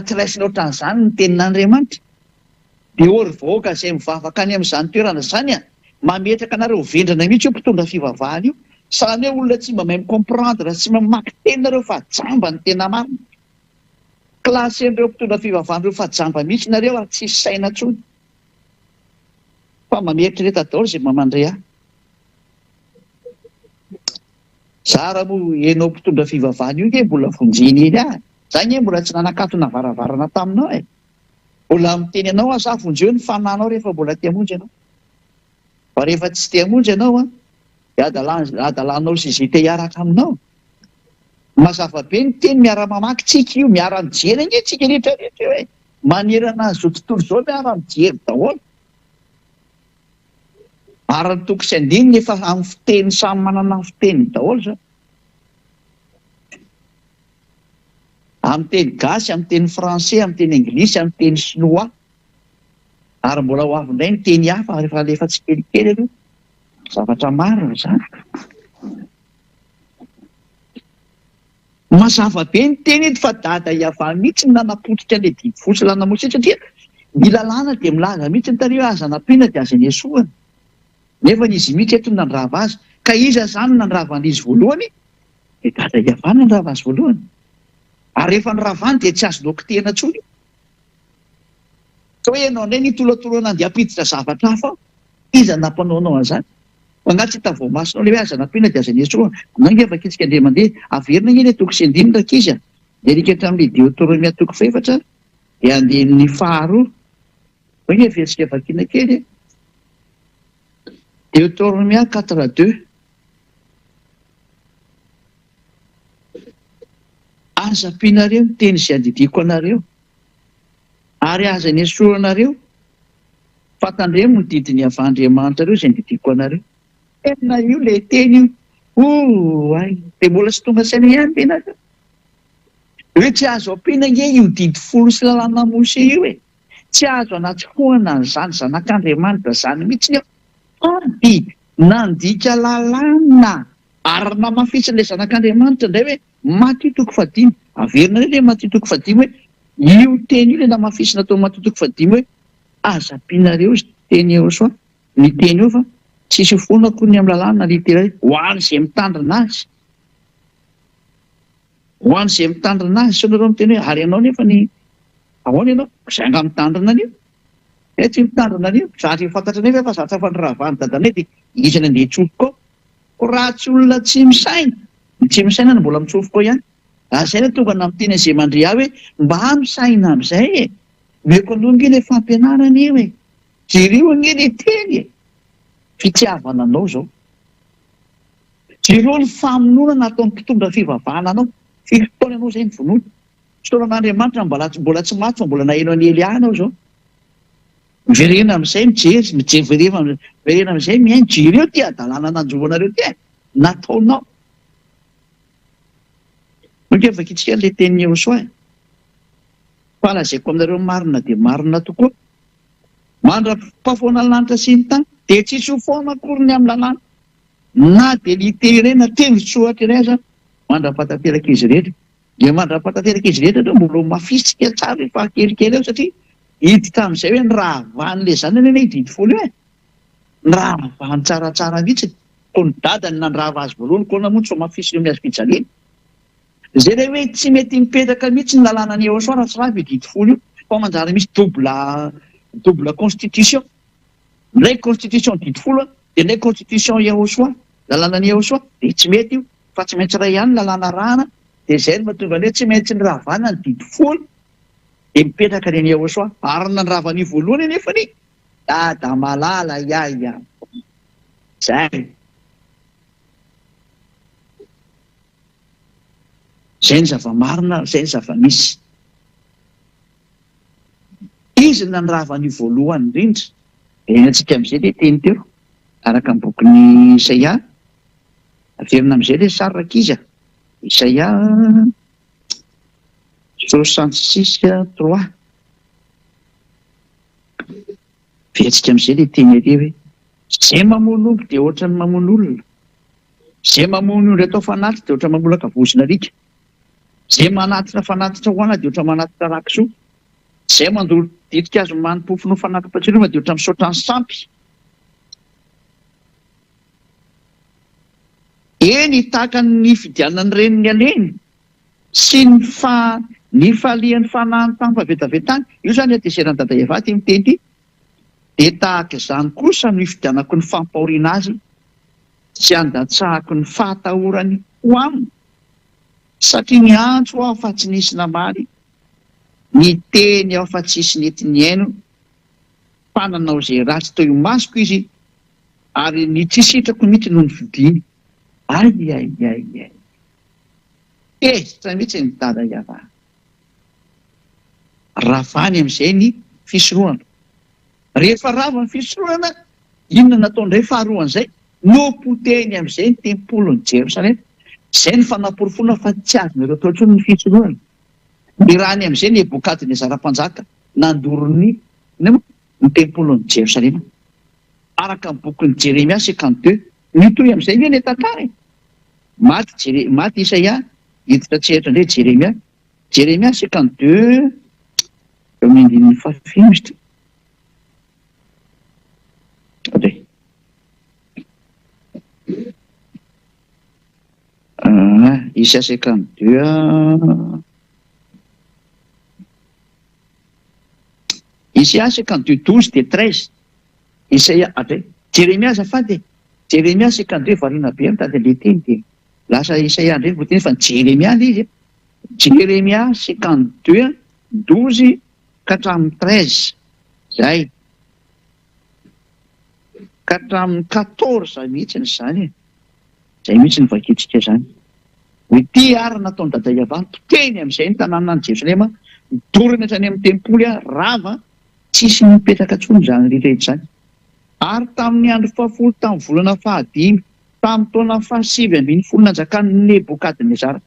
tsy raisinao ohatran'izany ny tenin'Andriamanitra. Dia ory vahoaka izay mivavaka any amin'izany toerana izany mametraka anareo vendrana mihitsy io mpitondra fivavahana io. Sahala hoe olona tsy mba mahay mikomprendre, tsy mamaky teny nareo fa jamba ny tena marina. Klasy an'ireo mpitondra fivavahana ireo fa jamba mihitsy nareo ary tsisy saina intsony. Fa mameritreretra daholo izay mamandray ahy. Zara moa ianao mpitondra fivavahana io mbola vonjeny eny ahy. Izany mbola tsy nanakatona varavarana taminao e. Mbola miteny anao aza vonjeo ny fananao rehefa mbola tia monjy ianao. Fa rehefa tsy tia monjy ianao dia adalanao sy izay te hiaraka aminao. Mazava be ny teny miara-mamaky tsika io, miara-mijery anie tsika rehetrarehetra hoe manerana izao tontolo izao miara-mijery daholo. Ary ny toko sy andininy efa amin'ny fiteny samy manana ny fiteny daholo izao. Amin'ny teny gasy, amin'ny teny français, amin'ny teny anglisy, amin'ny teny sinoa. Ary mbola ho avy indray ny teny hafa rehefa tsy kelikely aloha. Zavatra marina izany. Mazava be ny teny eto fa dada Yahweh mihitsy nanapotika ilay didy folo sy lalàna Mose satria ny lalàna dia milaza mihitsy ny tarehy aza nampiana dia aza niesoana. Nefa izy mihitsy eto nandrava azy. Ka iza izany nandravan'izy voalohany? Dia dada Yahweh nandrava azy voalohany. Ary rehefa niravany dia tsy azo dokotena intsony. Fa hoe ianao indray nitolatolana andeha hampiditra zavatra hafa aho. Iza nampanaonao an'izany? Fa nga tsy hitavoamasinao ilay hoe aza nampiana dia aza niesoana. Nangefa kitsika andeha mandeha averina iny toko sy andinina ankizy dia alika hatramin'ilay Deutéronomie toko faefatra dia andehan'ny faharoa. Hoe versika vakiana kely. Deutéronomie 4:2. Aza ampianareo ny teny izay andidiko anareo ary aza niesoanareo fatandremo ny didiny avandriamanitra ireo izay andidiko anareo. Tena io ilay teny io dia mbola tsy tonga saina ihany tena. Hoe tsy azo ampiana nge io didy folo sy lalàna Mose io e. Tsy azo anatsofohana n'izany zanak'Andriamanitra izany mihitsy ady nandika lalàna ary namafisy ilay zanak'Andriamanitra indray hoe Matthieu toko 5. Averina ilay Matthieu toko 5 hoe io teny io ilay namafisy natao Matthieu toko 5 hoe aza ampianareo teny eo soa ny teny eo fa tsisy fona koa ny amin'ny lalàna litera ho an'izay mitandrina azy, ho an'izay mitandrina azy. So nareo miteny hoe ary ianao nefa ny ahoana ianao zay nga mitandrina anio, tsy mitandrina anio zatra fantatra nefa fa zatra fa nyrahavany dadanay dia isany andeha hitsofoka ao. Ko raha tsy olona tsy misaina no mbola mitsofoka ao ihany. Zay no tonga namiteny an'izay mandre ahy hoe mba misaina amin'izay e, meko aloha ngeny fampianarana io e, jereo ngeny teny fitiavana anao zao, jereo ny famonoana ataon'ny mpitondra fivavahana anao, fitoana ianao zay mivonoana. Fotoanan'Andriamanitra mbola tsy maty fa mbola naheno an'ely anao zao. Miverena amin'izay verena amin'izay miaino, jereo ty adalàna nanjoanareo ty nataonao. Mikevaka itsika le tenin'ny Iosoa, falazaiko aminareo marina dia marina tokoa. Mandra-pahafoana ny lanitra sy ny tany dia tsisy ho foana akory ny amin'ny lalàna, na dia literena tendrotsoatra iray aza mandra-pahatanteraka izy rehetra. Dia mandra-pahatanteraka izy rehetra mbola mafisika tsara efa kelikely eo, satria hiditra amin'izay hoe ny rahavan'ilay zanany eny hididy folo io ny rahavany tsaratsara mihitsy. Ko ny dadany nandrava azy voalohany ko namoa tsy fa mafisika miazy fijaliana. Zay ilay hoe tsy mety mipetraka mihitsy ny lalàna ny Iosoa raha tsy raha hididy folo io, fa manjary misy double constitution. Ndray constitution didy folo dia ndray constitution Iosoa, lalàna ny Iosoa dia tsy mety io, fa tsy maintsy iray ihany lalàna rahana. Dia zay no mahatonga hoe tsy maintsy ny rahavana ny didy folo dia mipetraka ny Iosoa. Ary nandrava ny voalohany nefa ny dada malala ia zay. Zay ny zava-marina, zay ny zava-misy. Izy nandrava ny voalohany indrindra. Enantsika amin'izay dia teny teo araka ny bokin'ny Isaia, averina amin'izay ilay saraka izy Isaia 66:3. Veantsika amin'izay ilay teny ery hoe zay mamono omby dia ohatra ny mamono olona, zay mamono ondry atao fanatitra dia ohatra mamolaka vozona rika, zay manatitra fanatitra hoana dia ohatra manatitra rakisoa, zay mandolo ditika azo manimpofony ho fanatram-patsiloma dia ohatra misaotra ny sampy. Eny tahaka ny fidianana ny reniny aleny sy ny fahalian'ny fanahy tany fahavetavetany. Io zany ateseran'ny dada Eva ty miteny ity. Dia tahaka izany kosa ny fidianako ny fampahoriana azy sy andatsahako ny fahatahorany ho aminy, satria ny antso aho fa tsy nisy namaly, ny teny aho fa tsisy nentiny aino, mpananao izay ratsy toy masoko izy ary ny tsisitrako mihitsy no ny fidiny. Ezitra mihitsy ny dada Eva. Ravany amin'izay ny fisorohana. Rehefa rava ny fisorohana, inona nataondray faharoan'izay? Nopoteny amin'izay ny tempolon'ny Jerosalema. Izay ny fanaporofona fa tsy azonareo atao intsony ny fisorohana. Irany amin'izay ny Nebokadnezara mpanjaka nandorony ny tempolon'ny Jerosalema. Araka ny bokin'ny Jeremia 52, mitohy amin'izay ny tantara. Maty Isaia, hiditra tseratra indray Jeremia. Jeremia 52, eo amin'ny andininy fahafenitra. Isaia 52. Isaia 52, 12 dia 13. Isaia Jeremia azafady. Jeremia 52 variana be mitady le teny dia lasa Isaia indray voateny fa Jeremia ilay izy. Jeremia 52, 12 ka hatramin'ny 13. Zay. Ka hatramin'ny 14 mihitsy zany. Zay mihitsy ny vakitsika zany. Hoe ty ary nataony dada Eva teny amin'izay ny tanàna ny Jerosalema, midorina hatrany amin'ny tempoly rava, tsisy mipetraka intsony zany rehetra zany. Ary tamin'ny andro fahafolo tamin'ny volana fahadimy tamin'ny taona fahasivy ambin'ny folo nanjakan'ny Nebokadnezara,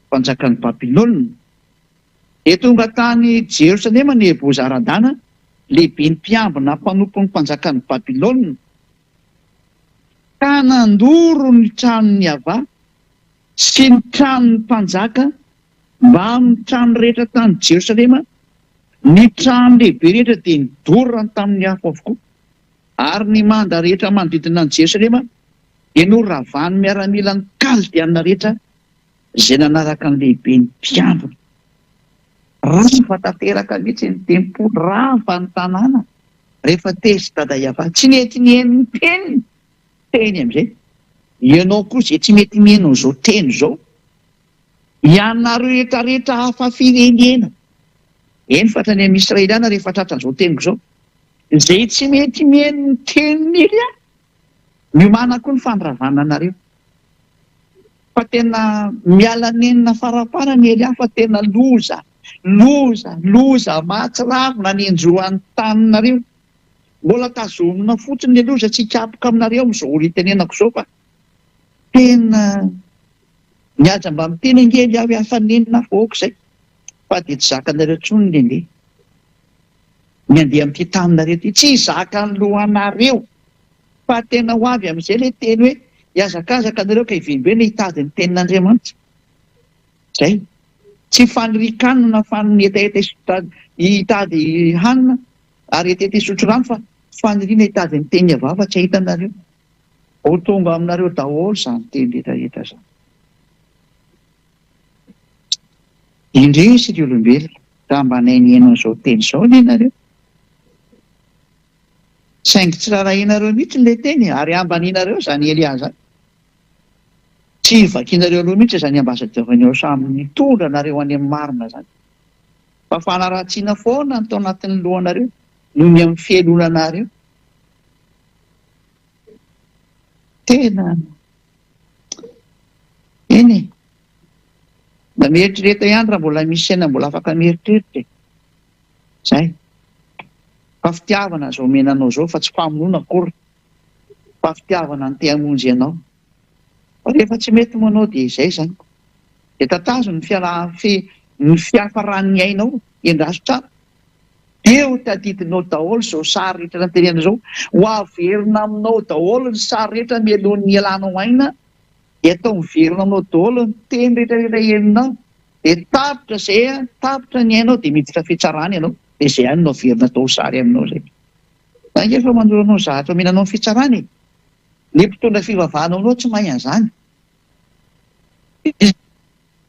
mpanjakan'ny Babilôna, dia tonga tany Jerosalema Nebozaradana, lehibe ny mpiambina mpanompon'ny mpanjakan'ny Babilôna, ka nandoro ny tranony Ava sy ny tranony mpanjaka mba amin'ny trano rehetra tany Jerosalema. Ny trano lehibe rehetra dia nidorana tamin'ny afo avokoa. ary ny manda rehetra manodidina ny Jerosalema dia noravany miaramila ny Kaldiana rehetra izay nanaraka ny lehibe ny mpiambina. Rava tanteraka mihitsy ny tempo, rava ny tanàna rehefa tezy dada Iava. Tsy mety mihaino ny teniny, teny amin'izay. Ianao koa izay tsy mety mihaino izao teny izao, ianareo rehetrarehetra hafa firenena. Eny fatra ny amin'ny Israeliana rehefa tratran'izao teniko izao. Izay tsy mety mihaino ny teniny Elia, miomana koa ny fandravanana anareo. Fa tena miala nenina faraparany Elia, fa tena loza mahatsiravina ny enjoan'ny taninareo. Mbola tazomina fotsiny ny loza tsy hikapoka aminareo amin'izao ritenenako izao, fa tena mihaja mba miteny ange Elia hoe hafanenina foaka izay, fa dia tsy zakanareo intsony ny andeha. Ny andeha amin'ity taninareo ity tsy zaka ny lohanareo, fa tena ho avy amin'izay ilay teny hoe hiazakazaka anareo ka hivembena hitady ny tenin'Andriamanitra. Zay. Tsy fanirikanina fa ny etaeta hitady hanina ary etaeta hisotro rano, fa faniriana hitady ny teny Iava tsy ahitanareo. Ho tonga aminareo daholo izany teny rehetrarehetra izany. Indrisy ry olombelona, raha mba nainihaino an'izao teny izao ianareo. Saingy tsy rarahinareo mihitsy ilay teny, ary ambanianareo izany Elia izany. Tsy vakianareo aloha mihitsy izany ambazadavanao samy tondra nareo any amin'ny marina izany. Fa fanaratsiana foana ny tao anatin'ny lohanareo noho ny amin'ny fialonanareo. Tena eny mba mieritrereta ihany raha mbola misy saina mbola afaka mieritreritra. Zay. Fa fitiavana izao menanao izao, fa tsy famonoana akory, fa fitiavana ny te-hamonjy ianao. Fa rehefa tsy mety manao dia izay izany. Dia tatazo ny fiafarany ainao endraso tsara. Eo tadidinao daholo izao sary rehetra nantenena izao, ho averina aminao daholo ny sary rehetra mialohan'ny ialanao aina, dia atao miverina aminao daholo ny teny rehetrarehetra heninao. Dia tapitra izay, tapitra ny ainao dia miditra fitsarana ianao. Dia izay ihany no averina tao sary aminao izay. Ange fa manoranao zavatra menanao ny fitsarana e. Ny mpitondra fivavahanao anao tsy mahay an'izany.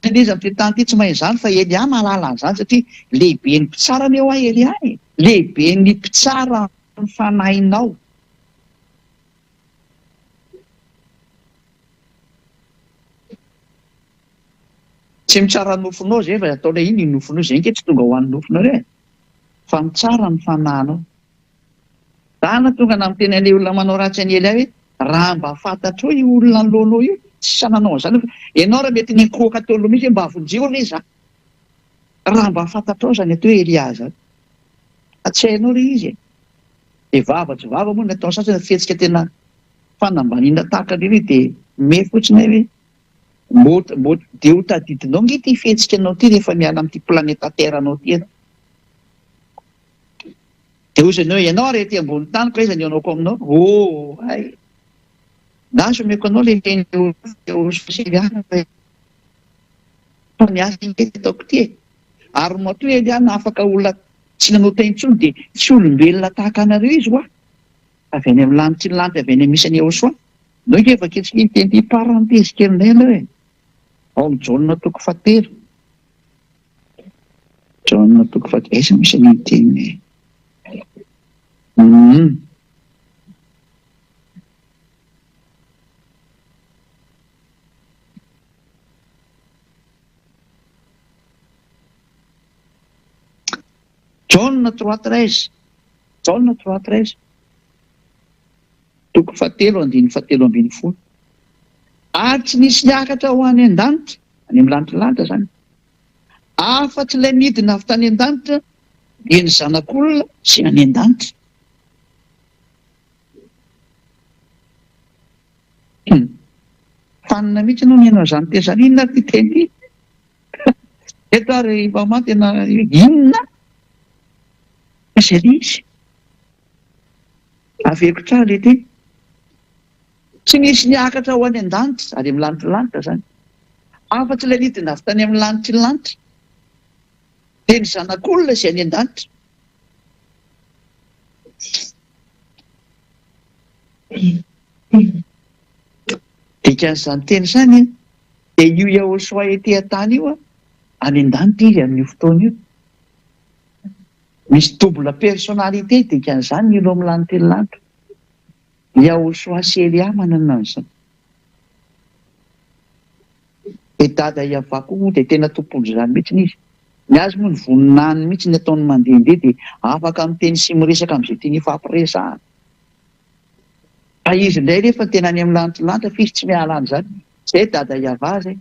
Izy amin'ity tany ity tsy mahay an'izany, fa Elia mahalala an'izany satria lehibe ny mpitsarana eo Elia e. Lehibe ny mpitsara ny fanahinao. Tsy mitsara nofonao izay fa ataonao iny ny nofonao izay nke tsy tonga ho an'ny nofonao re. Fa mitsara ny fanahinao. Dahana tonga na miteny an'ilay olona manao ratsy an'i Elia hoe raha mba fantatrao io olona nolonao io, tsy sananao an'izany. Ianao raha mety nikoaka tao aloha misy mba avonjeo ilay za. Raha mba fantatrao izany atao Elia izany. Tsy hainao ilay izy e. Dia vavatsy vava moa ny atao sasany fihetsika tena fanambaniana tahaka ilay dia me fotsiny hoe dia ho tadidinao nge ity fihetsika anao ity rehefa miala amin'ity planeta Terre anao ity ianao. Dia hoy ianao ianao rehefa ety ambony tany ka iza ny anaoko aminao? Oh, hay. Naso meko anao ilay teny sosialiana fa niasa inge ataoko ity e. Ary matoa Eliana afaka olona tsy nanao teny intsony dia tsy olombelona tahaka anareo izy hoa. Avy any amin'ny lanitra ny lanitra avy any amin'ny misany Ahosoa. Nao ike efa ketsika ny teny parenthèse kelinay ianao e. Ao amin'ny Jaona toko 7. Jaona toko 7. Esa misy ny teny. Jaona 3:13. Jaona 3:13. Toko 7:17. Ary tsy nisy niakatra ho any an-danitra, any amin'ny lanitra zany. Afa-tsy ilay midina avy tany an-danitra, dia ny zanak'olona sy any an-danitra. Fanina mihitsy ianao mihaino an'izany tezany, inona ty teny ity? Eto ary mama tena inona? Izay izy. Aveko tsara ilay teny. Tsy nisy niakatra ho any an-danitra, ary amin'ny lanitra zany. Afa-tsy ilay midina avy tany amin'ny lanitra ny lanitra. Dia ny zanak'olona izay any an-danitra. dikan'izany teny izany dia io Yahosoa etỳ an-tany io any an-danitra izy amin'io fotoana io. Misy double personnalité dikan'izany io amin'ny lanon'ny lanitra. Yahosoa sy Elia manana an'izany. Dia dada Iavako moa dia tena tompony izany mihitsy izy. Ny azy moa ny voninahiny mihitsy ny ataony mandehandeha dia afaka miteny sy miresaka amin'izay tiany ifampiresahana. Fa izy indray rehefa tena any amin'ny lanitra fa izy tsy miala an'izany. Izay dada Iava izay.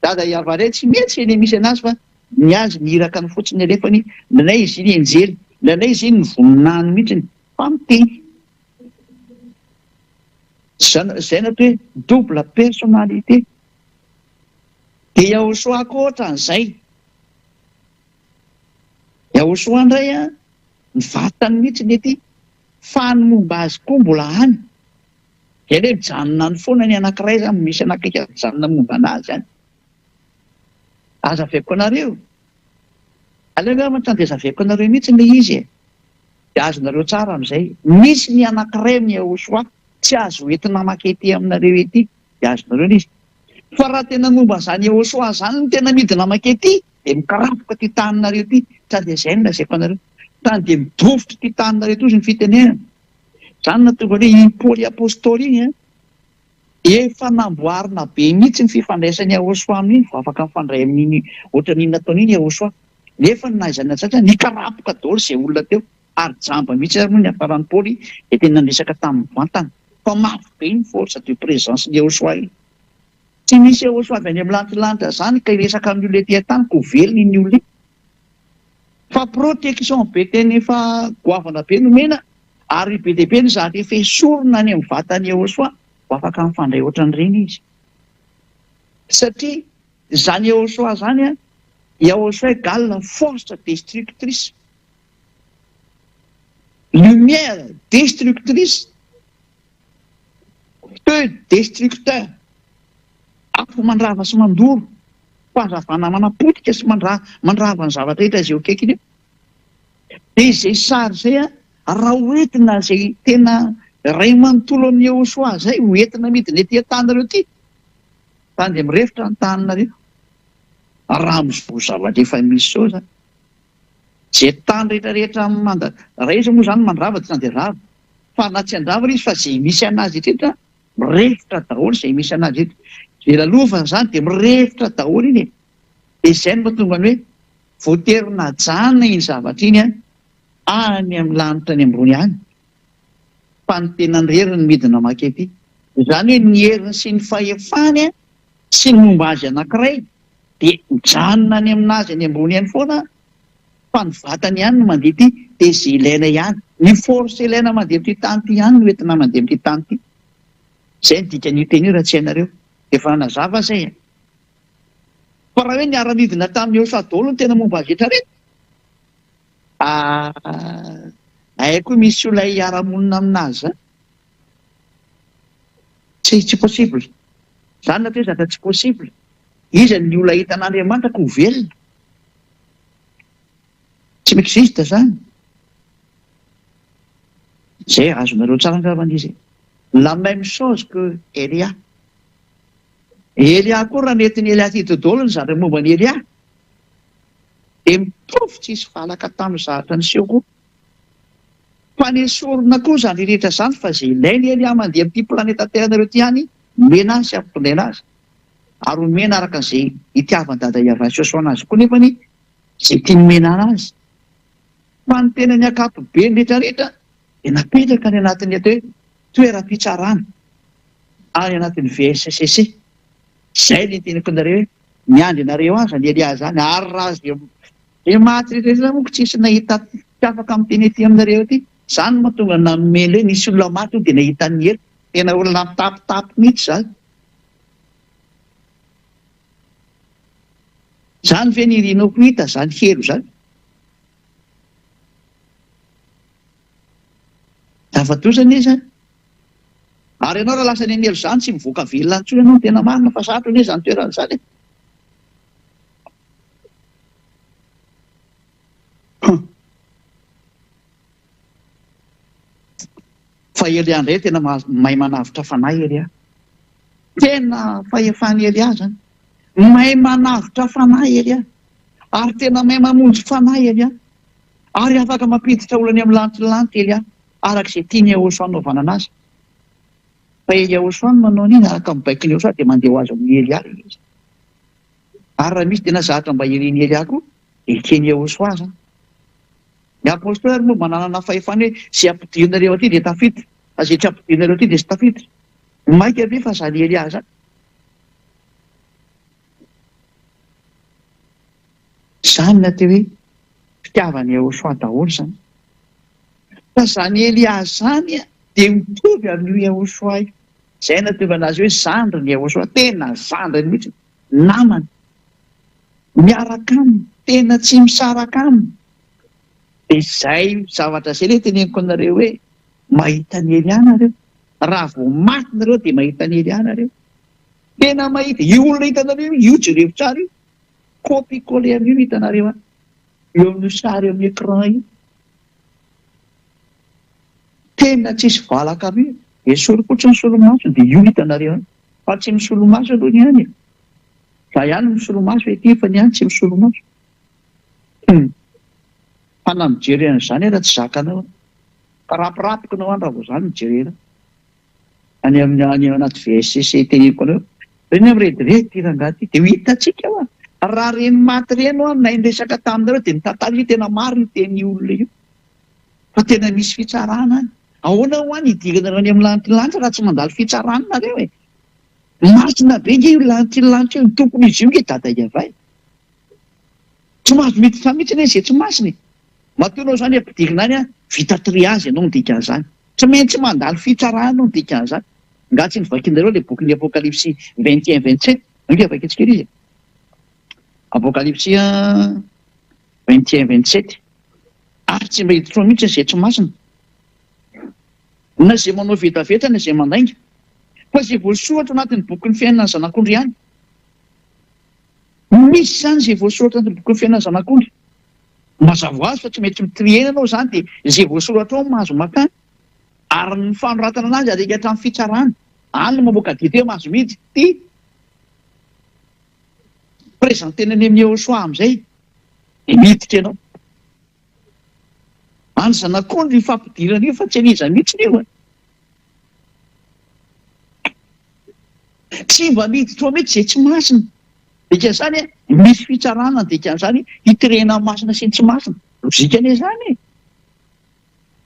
Dada Iava iray tsy mety eny misy anazy fa ny azy niraka ny fotsiny alefany nanay izy iny enjely, nanay izy iny ny voninahiny mihitsy fa miteny. Izay na hoe double personnalité. Dia Yahosoa koa ohatran'izay. Yahosoa indray ny vatany mihitsy ety fa ny momba azy koa mbola any. Izay hoe mijanona any foana ny anankiray izany misy anakaiky mijanona momba anazy any. Azaveko anareo. Aleo angamba mitandezaveko anareo mihitsy ilay izy e. Dia azonareo tsara amin'izay. Misy ny anankiray amin'ny Yahosoa tsy azo entina maka ety aminareo ety. Dia azonareo izy. Fa raha tena momba izany Yahosoa izany no tena midina maka ety dia mikarapoka ty taninareo ety. Tany dia izay no lazaiko anareo. Tany dia midofotra ty taninareo ety ozy ny fitenenana. Izany natonga hoe iny Paoly apôstôly iny efa namboarina be mihitsy ny fifandraisan'ny Yahosoa amin'iny vao afaka mifandray amin'iny ohatran'iny nataony iny Yahosoa. Nefa nahaizana tsatra nikarapoka daholo izay olona teo ary jamba mihitsy ary moa ny afaran'ny Paoly dia tena nisaka tamin'ny vantana. Fa mafy be ny force de présence ny Yahosoa iny. Tsy misy Yahosoa avy any amin'ny lanitra izany ka hiresaka amin'ny olona ety an-tany ko velona iny olona iny. Fa protection be teny efa goavana be nomena ary be dia be ny zany efa esorina any amin'ny vatany Yahosoa ho afaka mifandray ohatran'ireny izy. Satria izany Yahosoa izany Yahosoa égale force destructrice. Lumière destructrice. Feu destructeur. Afo mandrava sy mandoro. Fahazavana manapotika sy mandrava ny zavatra rehetra izay akaikiny eo. Dia izay sary izay raha hoentina izay tena ray manontolo amin'ny Yahosoa izay hoentina midina ety an-tanareo ety. Tany dia mirefitra ny taninareo. Raha mizobo zavatra efa misy sao izany. Izay tany rehetrarehetra raha izy moa izany mandrava tsy dia rava. Fa na tsy andrava izy fa izay misy anazy rehetra mirefitra daholo izay misy anazy rehetra. Izay lalovana izany dia mirefitra daholo iny. Dia izay no mahatonga ny hoe voaterina jana iny zavatra iny any amin'ny lanitra any ambony any. Fa ny tena ny heriny midina maka ety. Izany hoe ny heriny sy ny fahefany sy ny momba azy anankiray dia mijanona any aminazy any ambony any foana. Fa ny vatany ihany no mandeha ety dia izay ilaina ihany. Ny force ilaina mandeha amin'ity tany ity ihany no entina mandeha amin'ity tany ity. Izay ny dikan'io teny io raha tsy hainareo. Efa nazava izay. Fa raha hoe niara-midina tamin'ny Yahosoa daholo no tena momba azy rehetrarehetra. Haiko misy olona hiara-monina aminazy izany. Tsy possible. Izany na hoe zavatra tsy possible. Izy ny olona hitan'Andriamanitra ko velona. Tsy m'existe izany. Izay azonareo tsara angamba izy. La même chose que Elia. Elia koa raha nentin'ny Elia ty daholo ny zavatra momba ny Elia. Dia mitovy tsisy valaka tamin'ny zavatra niseho koa. Fa nesorina koa izany rehetra izany fa izay ilainy Elia mandeha amin'ity planeta Terre ity ihany mena azy sy ampitondray azy. Ary omena araka izay itiavan'i dada Iava sy Yahosoa anazy koa nefany izay tiany mena anazy. Fa ny tena ny ankapobeny rehetrarehetra dia napetraka ny anatin'ny atao hoe toeram-pitsarana any anatin'ny VSCC. Izay ny teniko anareo hoe miandry anareo azy ny Elia izany ary raha izay maty rehetrarehetra moa tsisy nahita afaka miteny ety aminareo ety. Izany mahatonga namely hoe nisy olona maty dia nahita ny hery. Tena olona mitapitapy mihitsy izany. Izany ve ny rinoko hita izany hero izany. Afa-dosana izy ary ianao raha lasa ny anelo izany tsy mivoaka velona intsony ianao tena marina fa sarotra anie izany toerana izany. fa Elia indray tena mahay manavitra fanahy Elia. Tena fahefany Elia zany. Mahay manavitra fanahy Elia. Ary tena mahay mamonjy fanahy Elia. Ary afaka mampiditra olany amin'ny lantilanty Elia. Arak'izay tiany Jehoshua anaovana anazy. Fa Jehoshua manao an'iny araka amin'ny baikin'i Jehoshua dia mandeha ho azy amin'ny Elia ilay izy. Ary raha misy tena zatra mba irin'i Elia koa, ekeny Jehoshua zany. Ny apôstôly moa manana fahefana hoe izay ampidirina aty dia tafiditra, izay tsy ampidirina aty dia tsy tafiditra. Maika be fa zany Elia zany. Zany na teo hoe fitiavany Jehoshua daholo zany. Fa zany Elia zany dia mitovy amin'io Jehoshua io. Izay nataovana azy hoe zandriny Jehoshua, tena zandriny mihitsy, namany. Miaraka aminy, tena tsy misaraka aminy. Dia izay zavatra izay ilay teneniko anareo hoe mahita ny Elia nareo. Raha vao maty nareo dia mahita ny Elia nareo. Tena mahita. Io olona hitanareo io jereo tsara io. Copier-coller amin'io hitanareo any. Eo amin'io sary eo amin'ny écran io. Tena tsisy valaka amin'io. Esory fotsiny solomaso dia io hitanareo any. Fa tsy misolomaso aloha ny any. Fa ihany misolomaso ety fa ny any tsy misolomaso. Fa na mijery an'izany raha tsy zakanao. Fa rapirapiko anao any raha vao izany mijerena. Any amin'ny anaty VSCC teneniko anao. Reny amin'ny redirety rangaty dia ho hitantsika hoa. Raha reny maty reny hoa na indresaka taminareo dia mitantara tena maro io teny olona io. Fa tena misy fitsarana any. Ahoana ho any hidirana any amin'ny lantilanitra raha tsy mandalo fitsarana nareo e. Masina be nge io lantilanitra io, tokony izy io nge dada iavay. Tsy mahazo miditra mihitsy izay tsy masina. Matoanao zany ampidirina any vita triazy ianao midika an'izany. Tsy maintsy mandalo fitsarana no midika an'izany. Nga tsy nivakinareo ilay bokin'ny Apokalipsy 21-27, nge vakintsika izy. Apokalipsy 21-27. Ary tsy miditra mihitsy izay tsy masina. Na izay manao vetaveta na izay mandainga. Fa izay voasoratra anatin'ny bokin'ny fiainana zanak'ondry ihany. Misy zany izay voasoratra anatin'ny bokin'ny fiainana zanak'ondry. Mazava azy fa tsy mety mitriena anao zany dia izay voasoratra ao mahazo makany. Ary ny fanoratana anazy arika hatramin'ny fitsarana. Any no mamoaka dite mahazo mihitsy. Ty prezantena any amin'ny Jehoshua amin'izay dia miditra ianao. Any zanak'ondry fampidirana io fa tsy aniza mihitsy io. Tsy mba miditra mihitsy izay tsy masina. Dikan'izany misy fitsarana dikan'izany hitirena masina sy ny tsy masina. Lozika anie zany.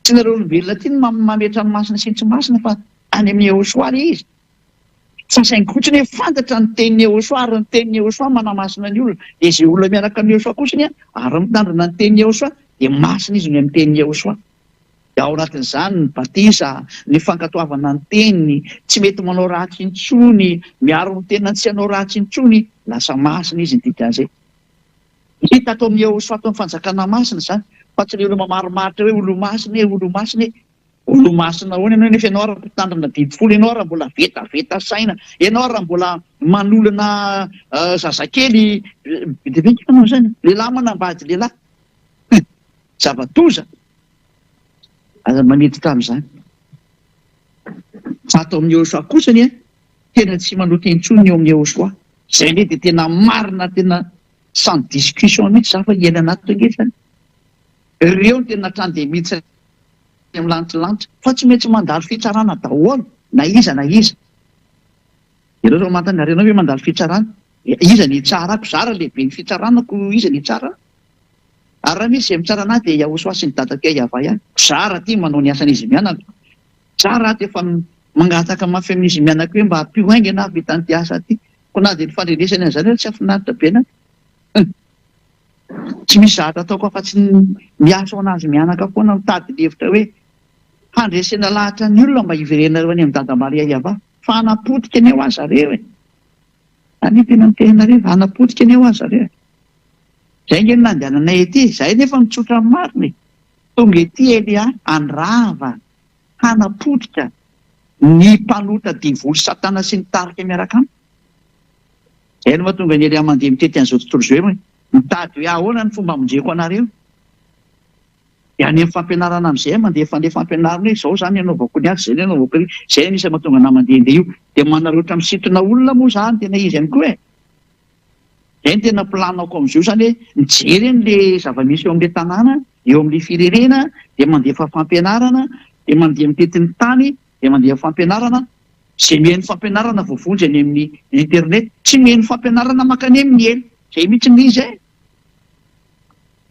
Tsy nareo olombelona ty mametra ny masina sy ny tsy masina fa any amin'ny Jehoshua ilay izy. Sasaingy fotsiny hoe fantatra ny tenin'ny Jehoshua ary ny tenin'ny Jehoshua manamasina ny olona. Dia izay olona miaraka amin'ny Jehoshua kosiny ary mitandrina ny tenin'ny Jehoshua dia masina izy ny amin'ny tenin'ny Jehoshua. Dia ao anatin'izany ny batisa, ny fankatoavana ny teniny, tsy mety manao ratsy intsony, miaro ny tenina tsy hanao ratsy intsony, lasa masina izy ny dikan'izay. Hita atao amin'ny Jehoshua atao amin'ny fanjakana masina zany, fa tsy ilay olona mamaromaritra hoe olo masina, olo masina. Olo masina ahoana ianao nefa ianao raha mpitandrina didy folo, ianao raha mbola vetaveta saina, ianao raha mbola manolana zazakely bitibitika ianao zany, lehilahy manambady lehilahy. Zava-doza. Aza maniditra amin'izany. Fa atao amin'ny Jehoshua kosany tena tsy manoty intsony eo amin'ny Jehoshua. Izay ilay dia tena marina, tena sans discussion mihitsy za fa hiaina anaty nge zany. Ireo no tena hatrany miditra amin'ny lantilanitra fa tsy maintsy mandalo fitsarana daholo na iza na iza. Ianao zao mantany arenao hoe mandalo fitsarana. Iza ny tsarako, zara lehibe ny fitsaranako, iza ny tsara. Ary raha misy izay mitsara anahy dia Jehoshua sy ny dadako iavay ihany. Zara ty manao ny asan'izy mianako. Zara ty efa mangataka mafy amin'izy mianako hoe mba hampio hainga na vitan'ny ty asa ty. Ko na dia ny fandrenesany an'izany tsy afinaritra be na. Tsy misy zatra ataoko afa-tsy miasa ho anazy mianaka foana mitady levitra hoe handresena lahatra ny olona mba hiverenareo any amin'ny dada Maria iavay. Fa hanapotika ny eo azy zareo e. Any tena mitenareo, hanapotika ny eo azy zareo. Izay nge nandehananay ety, izay nefa mitsotra ny marina. Tonga ety Elia andrava, hanapotika ny mpanota divoly satana sy ny tarika miaraka aminy. Izay no mahatonga ny Elia mandeha mitety an'izao tontolo izao hoe mitady hoe ahoana ny fomba amonjeko anareo. Dia any amin'ny fampianarana amin'izay mandefa ilay fampianarana hoe izao zany anaovako ny azy, izay anaovako ny izay misy mahatonga ana mandehandeha io. Dia manarota misintona olona moa zany tena izy ihany koa e. Izay no tena planako amin'izio zany hoe mijery an'ilay zava-misy eo amin'ilay tanàna, eo amin'ilay firenena, dia mandefa fampianarana, dia mandeha mitetin'ny tany, dia mandeha fampianarana. Izay mihaino fampianarana voavonjy any amin'ny internet, tsy mihaino fampianarana mankany amin'ny elo. Izay mihitsy ny izy e.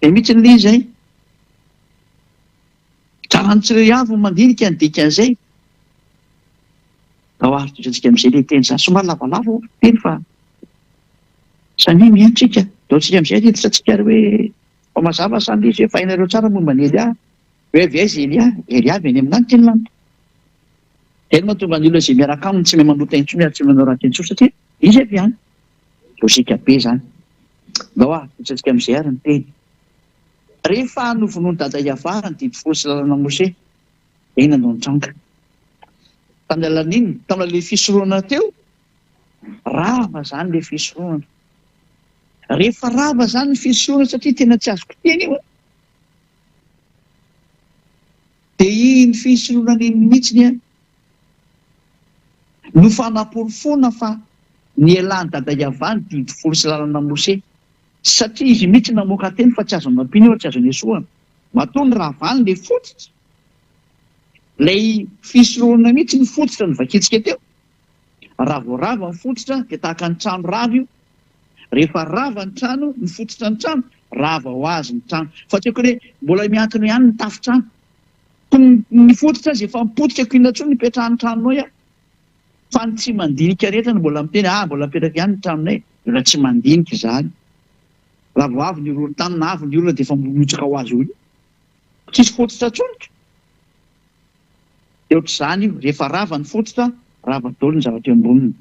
Izay mihitsy ny izy e. Tsara ny tsiraiavo mandinika ny dikan'izay. Ao ary torantsika amin'izay ilay teny zany somary lavalava teny fa sany miantsika. Dao tsika amin'izay hiditra tsika hoe fa mazava sany izy hoe fahinareo tsara momba ny Elia. Hoe avy Elia avy any amin'any teny lanitra. Teny mahatonga ny olona izay miaraka aminy tsy mahay manota intsony ary tsy manao raha teny intsony satria izy avy any. Lôjika be zany. Dao ary hiditra tsika amin'izay ary ny teny. Rehefa novonoan'i dada Iavara ny didy folo sy lalàna Mose, dia inona no nitranga? Tamin'ny alalan'iny, tamin'ilay fisorohana teo, rava zany ilay fisorohana. Rehefa rava zany ny fisorohana satria tena tsy azoko teny io. Dia iny fisorohana iny mihitsiny no fanaporofona fa nialan'i dada Iavara ny didy folo sy lalàna Mose. Satria izy mihitsy namoaka teny fa tsy azo mampiny eo, tsy azo nesoana. Matoa ny ravany ilay fototra. Ilay fisorohana mihitsy ny fototra ny vakitsika teo. Raha vao rava ny fototra dia tahaka ny trano rava io. Rehefa rava ny trano, ny fototra ny trano, rava ho azy ny trano. Fa tsy haiko hoe mbola miantona ihany ny tafi-trano. Ny fototra azy efa mipotika ko inona intsony nipetrahan'ny tranonao ihany. Fa ny tsy mandinika rehetra no mbola miteny mbola mipetraka ihany ny tranonay. Mbola tsy mandinika izany. Raha vao avy ny olona tany na avy ny olona dia efa milotsaka ho azy io. Tsisy fototra tsonika. Dia ohatr'izany io, rehefa rava ny fototra, rava daholo ny zavatra eo amboniny.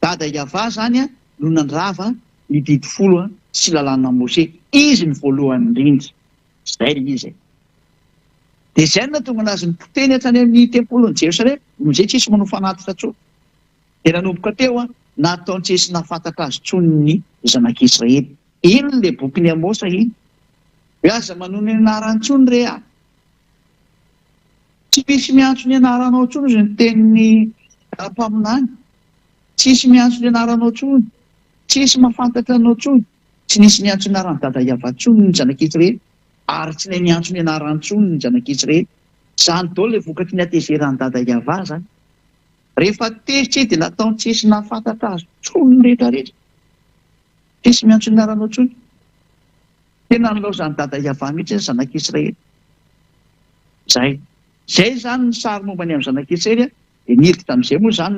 Dada Iavara zany no nandrava ny didy folo sy lalàna Mose. Izy ny voalohany indrindra. Izay ilay izy. Dia izay no nahatonga anazy nipoteny hatrany amin'ny tempolin'i Jerosalema, noho izay tsisy manao fanatitra intsony. Dia nanomboka teo nataony tsy esy nahafantatra azy intsony ny zanak'Israely. Iny ilay boky ny Amosa iny. Hoe aza manohy ny anarany intsony re a. Tsy misy miantso ny anaranao intsony izy ny tenin'ny ara-paminany. Tsisy miantso ny anaranao intsony. Tsisy mahafantatra anao intsony. Tsy nisy niantso ny anaran'i dada Iavara intsony ny zanak'Israely. Ary tsy nay niantso ny anarany intsony ny zanak'Israely. Izany daholo ilay vokatry ny hatezeran'i dada Iavara zany. Rehefa tezitra dia nataony tsisy nahafantatra azy intsony ny rehetrarehetra. Tsisy miantso ny anaranao intsony. Tena nilaozan'i dada Iavara mihitsy ny zanak'Israely. Zay zany ny sary momba ny amin'ny zanak'Israely. Dia niditra tamin'izay moa zany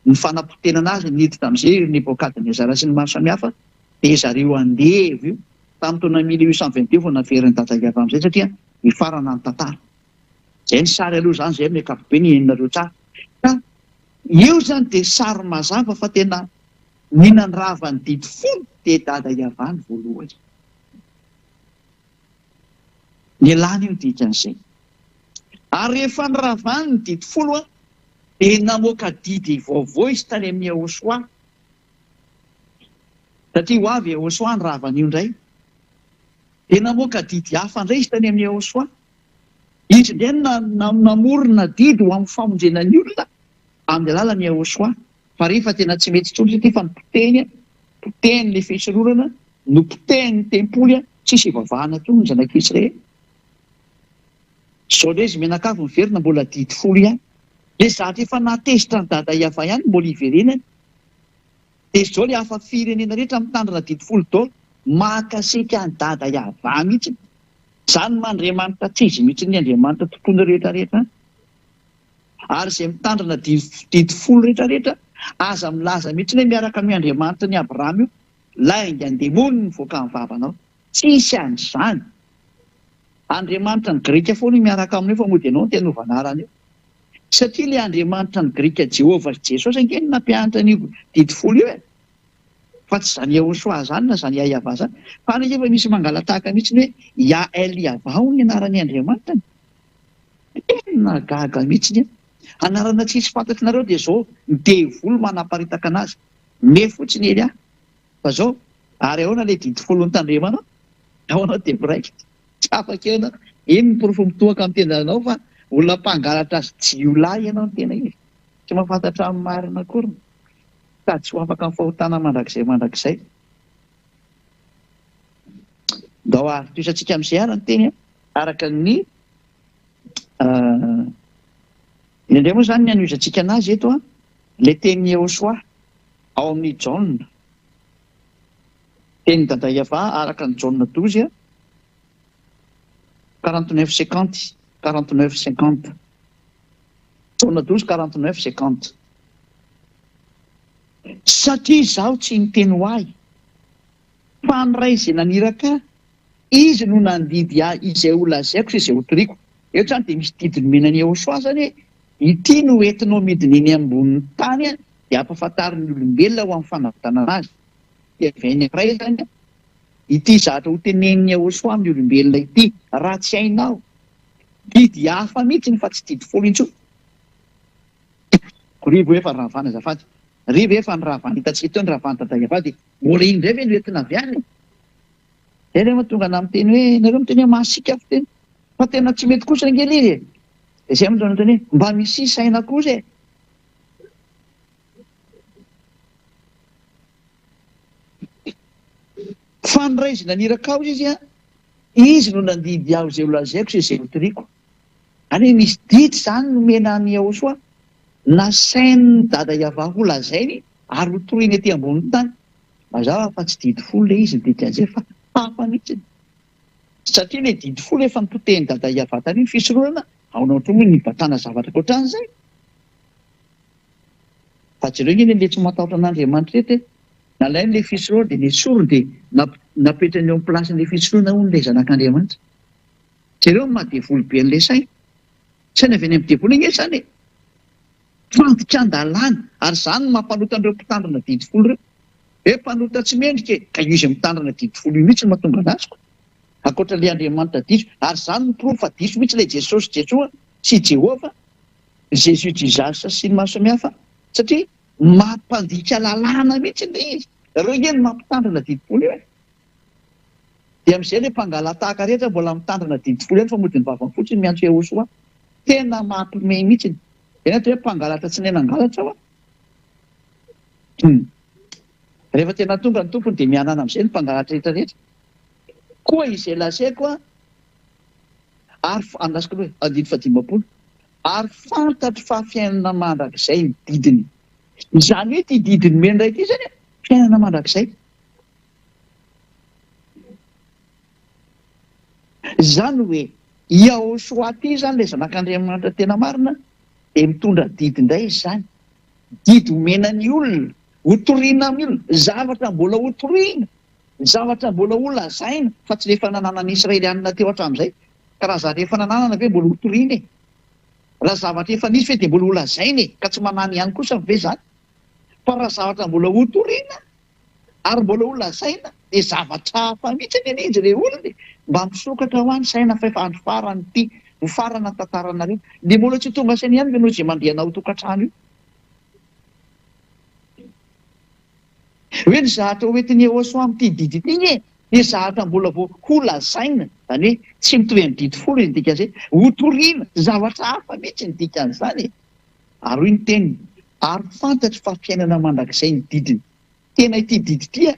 ny fanampotenana azy, niditra tamin'izay Nebokadnezara sy ny maro samihafa. Dia zareo andevy io tamin'ny taona 1822 vao navery ny dada Iavara amin'izay satria nifarana ny tantara. Izay ny sary aloha zany izay amin'ny ankapobeny henonareo tsara. Ka io zany dia sary mazava fa tena ny nandrava ny didy folo dia dada Iavara ny voalohany. Nialany io dikan'izay. Ary rehefa niravany ny didy folo dia namoaka didy vaovao izy tany amin'ny Ahosoa. Satria ho avy Ahosoa ny ravany io indray. Dia namoaka didy hafa indray izy tany amin'ny Ahosoa. Izy indray namorona didy ho amin'ny famonjena ny olona amin'ny alalan'ny Ahosoa. Fa rehefa tena tsy mety intsony satria fa nipoteny ilay fisororana, nipoteny ny tempoly, tsisy ivavahana intsony ny zanak'Israely. Izao ilay izy menakavy miverina mbola didy folo ihany. Ilay zatra efa natezitra ny dada Iavara ihany mbola hiverenany. Dia izao ilay hafa firenena rehetra mitandrina didy folo daholo mahakasika ny dada Iavara mihitsy. Izany mandriamanitra tsy izy mihitsy ny Andriamanitra tompony rehetrarehetra. Ary izay mitandrina didy folo rehetrarehetra, aza milaza mihitsy hoe miaraka amin'ny Andriamanitra ny Abrahama io, lainga ny demonina mivoaka amin'ny vavanao. Tsisy an'izany. Andriamanitra ny Grika foana miaraka amin'io fa mody ianao ny tena ovanarany io. Satria ilay Andriamanitra ny Grika Jehovah Jesosy angeny nampianatra an'io didy folo io e. Fa tsy izany Ahosoa zany na izany Iavara zany. Fa ny efa misy mangalatahaka mihitsy hoe Iavara ny anaran'ny Andriamanitra. Tena gaga mihitsy. Anarana tsisy fantatrinareo dia izao ny devoly manaparitaka anazy. Me fotsiny Elia. Fa izao ary ahoana ilay didy folo ny tandremanao? Ahoana dia miraikitra. Tsy afaka eo na eny miporofo mitoaka amin'ny tendanao fa olona mpangalatra azy jiolahy ianao ny tena izy tsy mahafantatra amin'ny marina akory sady tsy ho afaka amin'ny fahotana mandrakizay dao ary toisantsika amin'izay ara ny teny araka ny indray moa zany ny anoizantsika anazy eto le teny Joshua ao amin'ny Jaune teny dada Iava araka ny Jaune 12 49-50 49-50 Jaune 12 49-50 satria izaho tsy niteny ho ahy fa ny ray izay naniraka izy no nandidy ahy izay ho lazaiko sy izay ho toriko eto zany dia misy didiny menany Joshua zany ity no entinao midina eny ambonin'ny tany dia ampahafantarin'ny olombelona ho amin'ny fanavotana anazy dia vainy ray zany ity zatra ho teneniny Joshua amin'ny olombelona ity raha tsy hainao didy hafa mihitsy fa tsy didy folo intsony rivo efa ny rahavana azafady rivo efa ny rahavana hitantsika teo ny rahavana dada Iavady mbola iny indray ve no entina avy any zay rehefa tonga na miteny hoe nareo miteny hoe masika avy teny fa tena tsy mety kosa ngely izy izay amin'izao noteny hoe mba misy saina kosa fa ny ray izy naniraka ao izy izy no nandidy aho izay ho lazaiko sy izay ho toriko any hoe misy didy zany no menany Joshua na sain'ny dada Iava ho lazainy ary ho toriany ety amboniny tany mazava fa tsy didy folo le izy didy an'izay fa hafa mihitsy satria le didy folo efa nitoteny dada Iava tany ny fisorohana aonao ohatry hoe nibatana zavatra koatran'izay fa jereo ngeny le tsy matahotra an'Andriamanitra rety nalainy le fisorohana dia nesorony dia napetrany eo amin'ny plasin'le fisorohana hono le zanak'Andriamanitra jereo mahadevoly be an'ilay saina saina avy any amin'ny devoly iny zany fantitra an-dalàna ary zany no mampanota an'ireo mpitandrina didy folo reo mpanota tsy mendrika ka izy mitandrina didy folo io mihitsy no mahatonga an'azyko ankoatra le Andriamanitra diso ary zany miprofo fa diso mihitsy ilay Jesosy Jesoa sy Jehova Jésus Jesus sy ny maro samihafa satria mampandika lalàna mihitsy le izy reo ngeny mampitandrina didy folo io dia amin'izay le mpangala tahaka rehetra mbola mitandrina didy folo ihany fa mody ny vavany fotsiny miantso Joshua tena mampimey mihitsy ena hoe mpangalatra tsy nenangalatra ao rehefa tena tonga ny tompony dia mianana amin'izay ny mpangalatra rehetrarehetra koa izay lazaiko ary andasiko hoe adidy fa 50 ary fantatro fa fiainana mandrakizay ny didiny izany hoe ty didiny menray ity zany fiainana mandrakizay zany hoe Joshua ty zany le zanak'Andriamanitra tena marina dia mitondra didy indray izy zany didy homenany olona hotoriana amin'ny olona zavatra mbola hotoriana zavatra mbola ho lazaina fa tsy rehefa nananany Israelianina teo hatramin'izay ka raha zany rehefa nananana ve mbola hotoriana e raha zavatra efa nisy ve dia mbola ho lazaina e ka tsy manany ihany kosa ve zany fa raha zavatra mbola hotoriana ary mbola ho lazaina dia zavatra hafa mihitsy ny izy le olona mba misokatra ho any saina fa efa andro farany ity ho farana tantaranareo dia mbola tsy tonga saina ihany ve no izay mandriana ho tokantrano io hoe ny zahatra hoentiny Joshua amin'ity didy ity iny ny zahatra mbola vo ho lazaina zany hoe tsy mitovy amin'ny didy folo ny dikan'izay hotoriana zavatra hafa mihitsy ny dikan'izany ary hoy ny teniny ary fantatro fa fiainana mandrakizay ny didiny tena ity didy ity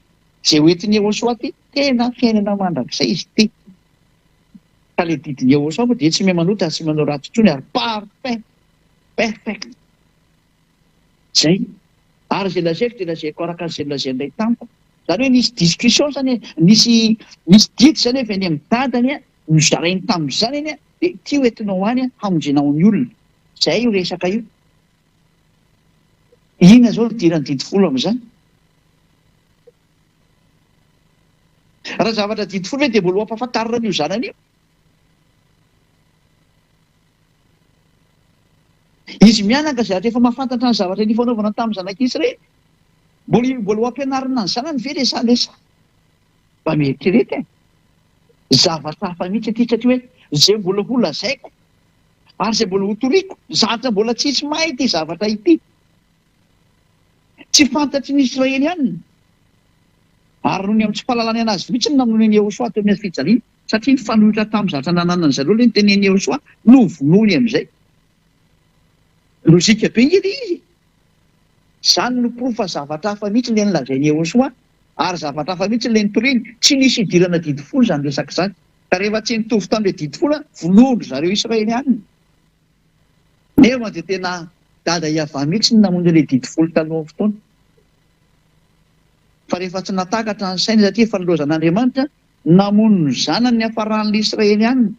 zay hoentiny Joshua ty tena fiainana mandrakizay izy ity ka le didiny Joshua moa dia tsy mahay manota ary tsy manao ratsy intsony ary parfait perfect zay ary zay lazaiko dia lazaiko araka an'izay lazain'ilay tamiko zany hoe nisy discussion zany nisy didy zany avy any amin'ny dadany no zarainy tamin'izany iny dia ty hoentinao any hamonjenao ny olona zay io resaka io inona zao dirany didy folo amin'izany raha zavatra didy folo hoe dia mbola ho ampahafantarina an'io zanany io izy mianaka zavatra efa mahafantatra ny zavatra ny fanaovana tamin'ny zanak'Israely mbola ho ampianarina ny zanany ve lesa mba mieritrerety zavatra hafa mihitsy aty satria hoe zay mbola ho lazaiko ary zay mbola ho toriako zavatra mbola tsisy mahay ity zavatra ity tsy fantatry ny Israely ihany ary nohony amin'ny tsy fahalalany anazy mihitsy namoneny Joshua teo amin'ny fijaliana satria ny fanohitra tamin'ny zatra nananany zareo le nyteneny Iosoa no vonony amin'izay. Lozika be ngely izy. Izany no proof fa zavatra hafa mihitsy le nilazainy Iosoa ary zavatra hafa mihitsy le nitoriny. Tsy nisy idirana didy folo izany resaka izany. Ka rehefa tsy nitovy tamin'ilay didy folo, vonono zareo Israelianina. Nefa dia tena dada Iava mihitsy ny namonjy ilay didy folo talohan'ny fotoana. Fa rehefa tsy natakatra ny sainy satria fanolozan'Andriamanitra namono ny zanany hafaran'ny Israelianina.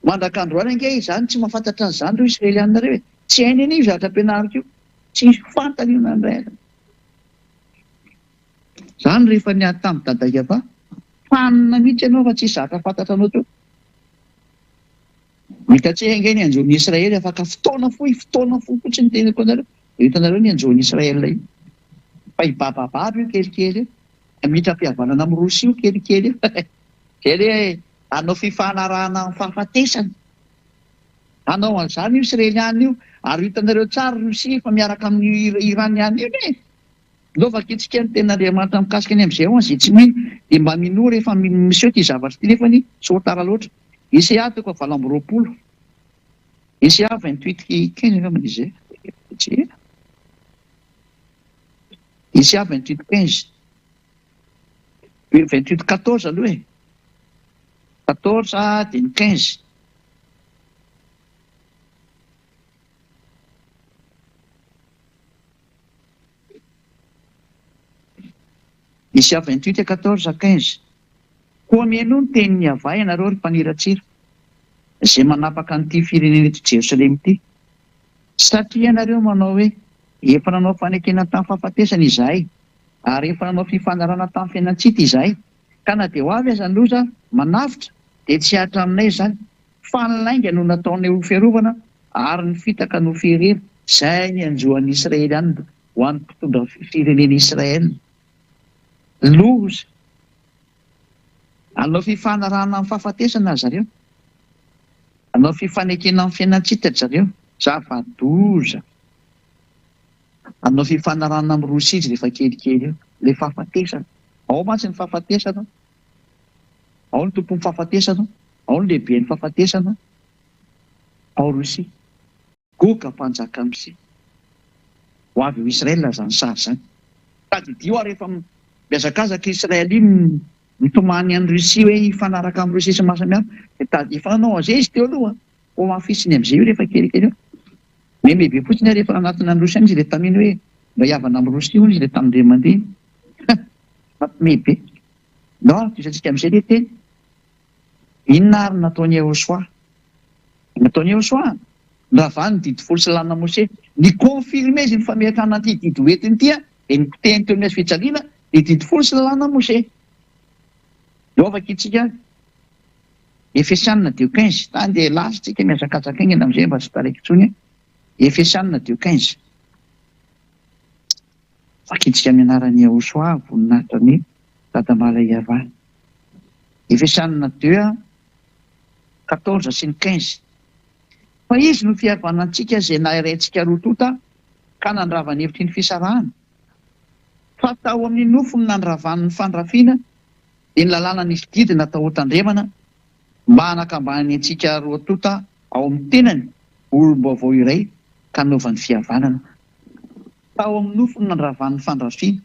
Mandrak'androany ange izany tsy mahafantatra an'izany reo Israelianina reo. Tsy hainy anio zavatra ampianariko io. Tsy fantany io nandray. Izany rehefa niady tamin'ny dada Iava, fanina mihitsy ianao fa tsy zatra fantatra anao teo. Mitatsehanga ny anjoan'ny Israely afaka fotoana fotsiny teniko anareo. Hitanareo ny anjoan'ny Israely io. Fa ibabababa io kelikely io. Mitra-pihavanana amin'ny Rosia io kelikely io. Zay hanao fifanarahana amin'ny fahafatesana. Hanao an'izany io Israeliana io, ary hitanareo tsara Rosia fa miaraka amin'ny Iraniana io ne. Lova kitsika ny ten'Andriamanitra mikasika ny amin'izay ho izay tsy mino dia mba mino rehefa miseho ty zavatra ty nefa ny sotara loatra. Isaia toko 7:20. Isaia 28:15 angambany izay. Isaia 28:15. 28:14 aloha e. 14 dia ny 15. Isaia 28:14-15. Koa mihaino ny tenin'ny Yahova ianareo ry mpaniratsira, izay manapaka an'ity firenena eto Jerosalema ity. Satria ianareo manao hoe efa nanao fanekena tamin'ny fahafatesana izahay, ary efa nanao fifanarana tamin'ny fiainatsity izahay, ka na dia ho avy aza ny loza manavitra dia tsy hatra aminay izany. Fa ny lainga no nataonay ho fiarovana ary ny fitaka no fiherera. Izay ny anjoan'ny Israelianina ho an'ny mpitondra firenena Israel. Loza. Hanao fifanarahana amin'ny fahafatesana zareo. Hanao fifanekena amin'ny fiainatsity zareo. Zava-doza. Hanao fifanarahana amin'ny Rosia izy rehefa kelikely eo. Ilay fahafatesana. Ao mantsy ny fahafatesana. Ao ny tompon'ny fahafatesana. Ao ny lehiben'ny fahafatesana. Ao Rosia. Goka mpanjaka amin'izay. Ho avy ho Israel zany sary zany. Tadidio rehefa miazakazaka Israel iny mitomany an'ny Rosia hoe hifanaraka amin'ny Rosia sy mahasamihafa. Tady fanao an'izay izy teo aloha. Ho mafisiny amin'izay io rehefa kelikely eo. Mebe fotsiny rehefa anatin'ny Rosia izy ilay taminy hoe mba hiavana amin'ny Rosia hono izy ilay tamin'ireo mandeha. Mebe. No, tisantsika amin'izay ilay teny. Inona ary nataony Iosoa? Nataony Iosoa nravany didy folo sy lanina Mose. Ny confirme izy ny fametrahana an'ity didy hoentiny ity dia niteny teo amin'ny fijaliana ny didy folo sy lanina Mose. Lovaka itsika Efesianina 2:15. Tany dia lasitsika miazakazaka iny amin'izay mba tsy taraiky intsony. Efesianina 2:15. Fakitsika amin'ny anaran'ny Iosoa voninahitra ny dadamala Iava. Efesianina 2:14 sy ny 15. Fa izy no fihavanantsika izay nahiraintsika roa tota ka nandravany hevitry ny fisarahana. Fa tao amin'ny nofony nandravan'ny fandrafiana dia ny lalàna nisy didy natao tandremana mba hanakambany antsika roa tota ao amin'ny tenany olombavao iray ka novan'ny fihavanana. Tao amin'ny nofony nandravan'ny fandrafiana.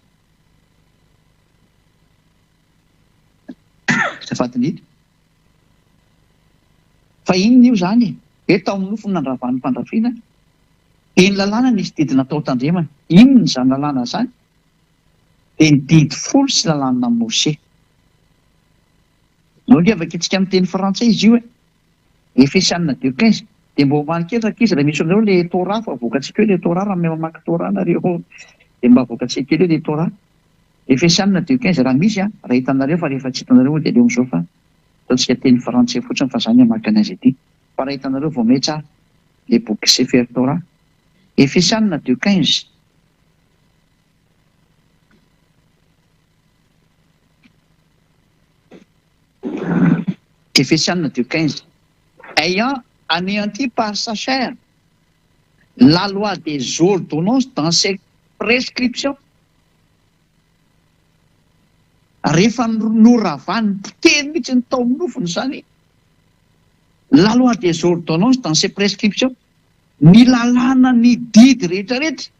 Safatindrindra. Fa inona io zany? Tao amin'ny nofony nandravan'ny fandrafiana dia ny lalàna nisy didy natao tandremana. Inona izany lalàna izany? Dia ny didy folo sy lalàna Mose. No liavaka itsika amin'ny teny frantsay izy io e. Efesianina 2:15. Dia mba homanikely rakizy raha misy anareo ilay Torah fa voakatsika hoe ilay Torah raha mamaky Torah nareo. Dia mba voakatsika kely ilay Torah. Efesianina 2:15 raha misy raha hitanareo fa rehefa tsy hitanareo dia leo amin'izao fa ataontsika teny frantsay fotsiny fa izany hamaky anazy ity. Fa raha hitanareo vao may tsara ilay boky Sefer Torah. Efesianina 2:15. Efesianina 2:15. Ayant anéanti par sa chair la loi des ordonnances dans ses prescriptions. rehefa noravany teny mihitsy ny tao nofony zany la loi des ordonnances dans ses prescriptions, ny lalàna ny didy rehetrarehetra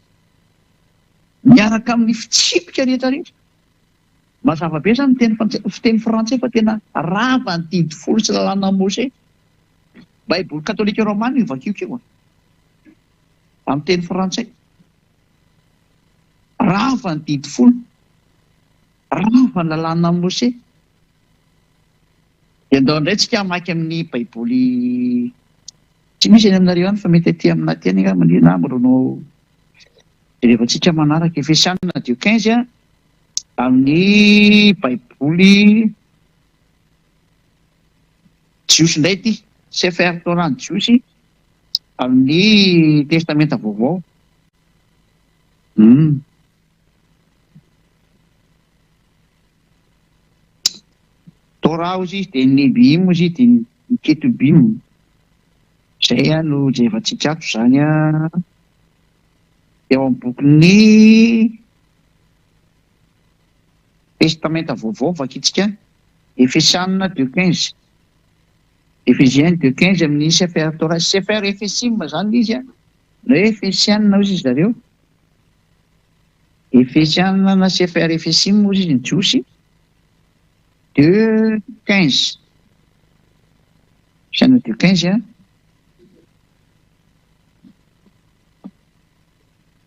miaraka amin'ny fitsipika rehetrarehetra. Mazava be zany fiteny frantsay fa tena rava ny didy folo sy lalàna Mose. Baiboly katolika romana io vakio keo amin'ny teny frantsay. Rava ny didy folo, rava ny lalàna Mose. Andao indray tsika hamaky amin'ny baiboly tsy misy eny aminareo any fa mety aty amina ty any manina amronao rehefatsika manaraka Efesianina 2:15 amin'ny baiboly jiosy indray ty Sefer Torah jiosy amin'ny testamenta vaovao. Torah ozy dia Nebim ozy dia ny Ketubim. Zay no jevatsika ato zany eo amin'ny bokin'ny testamenta vaovao vakitsika Efesianina 2:15. Efesiens 2:15 amin'ny Sefer Torah, Sefer Efesim zany izy na Efesianina ozy izy zareo. Efesianina na Sefer Efesim ozy izy ny jiosy 2:15. Efesianina 2:15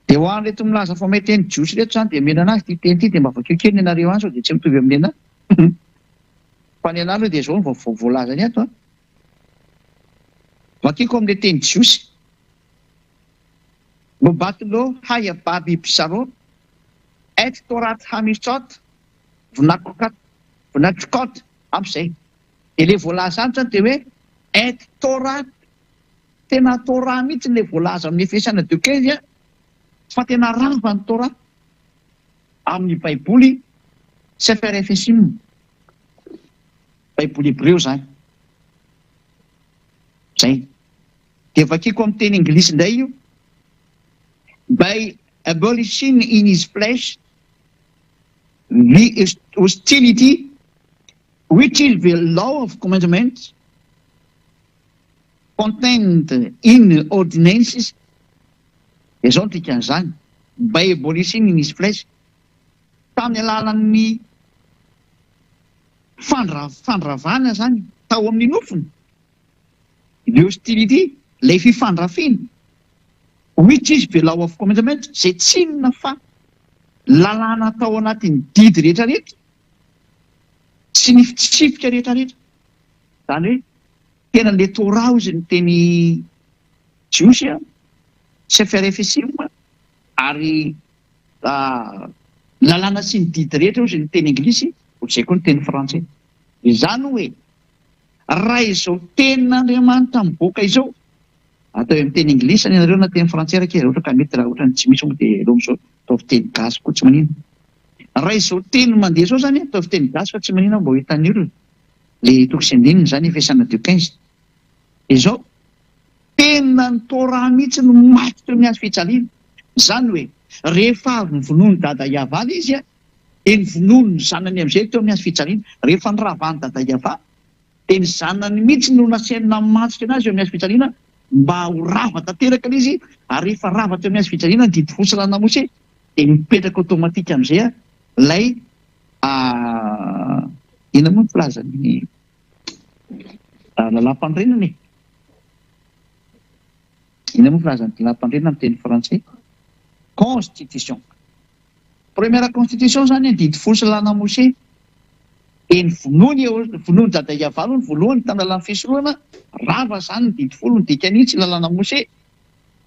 dia ho any reto milaza fa mety teny jiosy reto zany dia mena anazy ty teny ty dia mba vakio kely ianareo any sao dia tsy mitovy amin'ny anahy. Fa ny anahy aloha dia zao ny voalaza ny ato vakiko amin'ilay teny jiosy. Bobatilo haya baby pisaro et torat hamisot vnatrikot amin'izay. Dia ilay voalaza any zany dia hoe et torat, tena Torah mihitsy ilay voalaza amin'ny Efesianina 2:15 fa tena rava ny Torah amin'ny baiboly Sefer Efesim, baiboly Hebreo zany. Zay. Dia vakiko amin'ny teny Anglisy indray io. By abolishing in his flesh the hostility which is the law of commandments contained in ordinances. Izao ny dikan'izany. By abolishing in his flesh, tamin'ny alalan'ny fandravana zany tao amin'ny nofony. The hostility, ilay fifandrafiana, which is the law of commandment, zay tsinona fa lalàna tao anatin'ny didy rehetrarehetra sy ny fitsipika rehetrarehetra. Zany hoe tena le Torah ozy ny teny jiosy Sefer Efesim ary lalàna sy ny didy rehetra ozy ny teny Anglisy, ohatr'izay koa ny teny frantsay. Izany hoe raha izao tenin'Andriamanitra miboaka izao atao amin'ny teny Anglisy any ianareo na teny frantsay raha kely ohatra ka mety raha ohatra ny tsy misy moa dia elo amin'izao atao fiteny gasy koa tsy manina. Raha izao teny mandeha izao zany atao fiteny gasy fa tsy manina mba ho hitan'ny olona le toko sy andininy zany Efesianina 2:15. Izao tena ny Torah mihitsy no maty teo amin'ny hazo fijaliana. Zany hoe rehefa avy ny vonoany dada Iava izy dia ny vonoany zanany amin'izay teo amin'ny hazo fijaliana. Rehefa niravany dada Iava dia ny zanany mihitsy no nasiana matsika anazy eo amin'ny hazo fijaliana mba ho rava tanteraka izy. Ary rehefa rava teo amin'ny hazo fijaliana ny didy folo lalàna Mose dia mipetraka automatika amin'izay ilay ina moa ny filazany lalam-pandrenana e. Ina moa filazany lalam-pandrenana amin'ny teny frantsay? Constitution. Première constitution zany ny didy folo lalàna Mose. Dia ny vonoany dada Iava ny voalohany tamin'ny lalàna fisorohana, rava zany ny didy folo ny dikan'itsy lalàna Mose.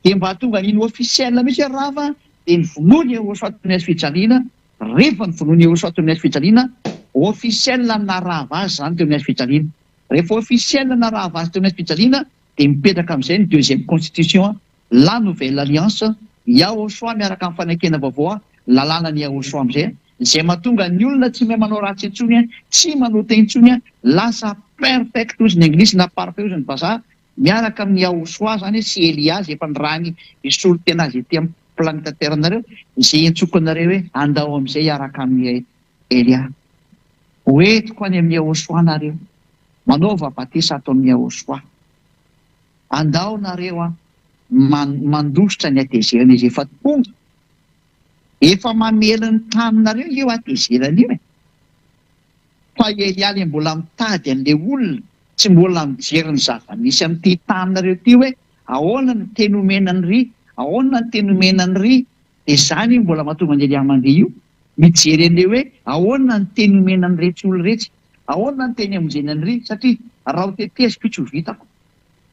Dia mba tonga n'iny officiel mihitsy rava dia ny vonoany Jehosoa teo amin'ny hazo fijaliana. Rehefa ny vonoany Jehosoa teo amin'ny hazo fijaliana, officiel narava azy zany teo amin'ny hazo fijaliana. Rehefa officiel narava azy teo amin'ny hazo fijaliana dia mipetraka amin'izay ny deuxième constitution, la nouvelle alliance, Jehosoa miaraka amin'ny fanekena vaovao lalàna ny Jehosoa amin'izay. Izay mahatonga ny olona tsy mahay manao ratsy intsony, tsy manao teny intsony, lasa perfect ozy ny Anglisy na parfait ozy ny vazaha, miaraka amin'ny Jehosoa zany sy Elia izay efa nirahany isolo tena azy ety amin'ny planeta Terre nareo, izay entsokonareo hoe andao amin'izay hiaraka amin'ny Elia. hoentiko any amin'ny Ahosoa nareo, manaova batisa ato amin'ny Ahosoa. Andao nareo a mandositra ny atezerana izy efa tonga. Efa mamely ny taninareo io atezerana io e. Fa Elialy mbola mitady an'le olona, tsy mbola mijery ny zava-misy amin'ity taninareo ty hoe ahoana ny teny omenany ry, ahoana ny teny omenany ry. Dia zany mbola mahatonga ny Elialy mandeha io mijery an'le hoe ahoana ny teny omenany rehetra olo rehetra, ahoana ny teny amonjenany ry, satria raha ho teteziko tsy ho vitako.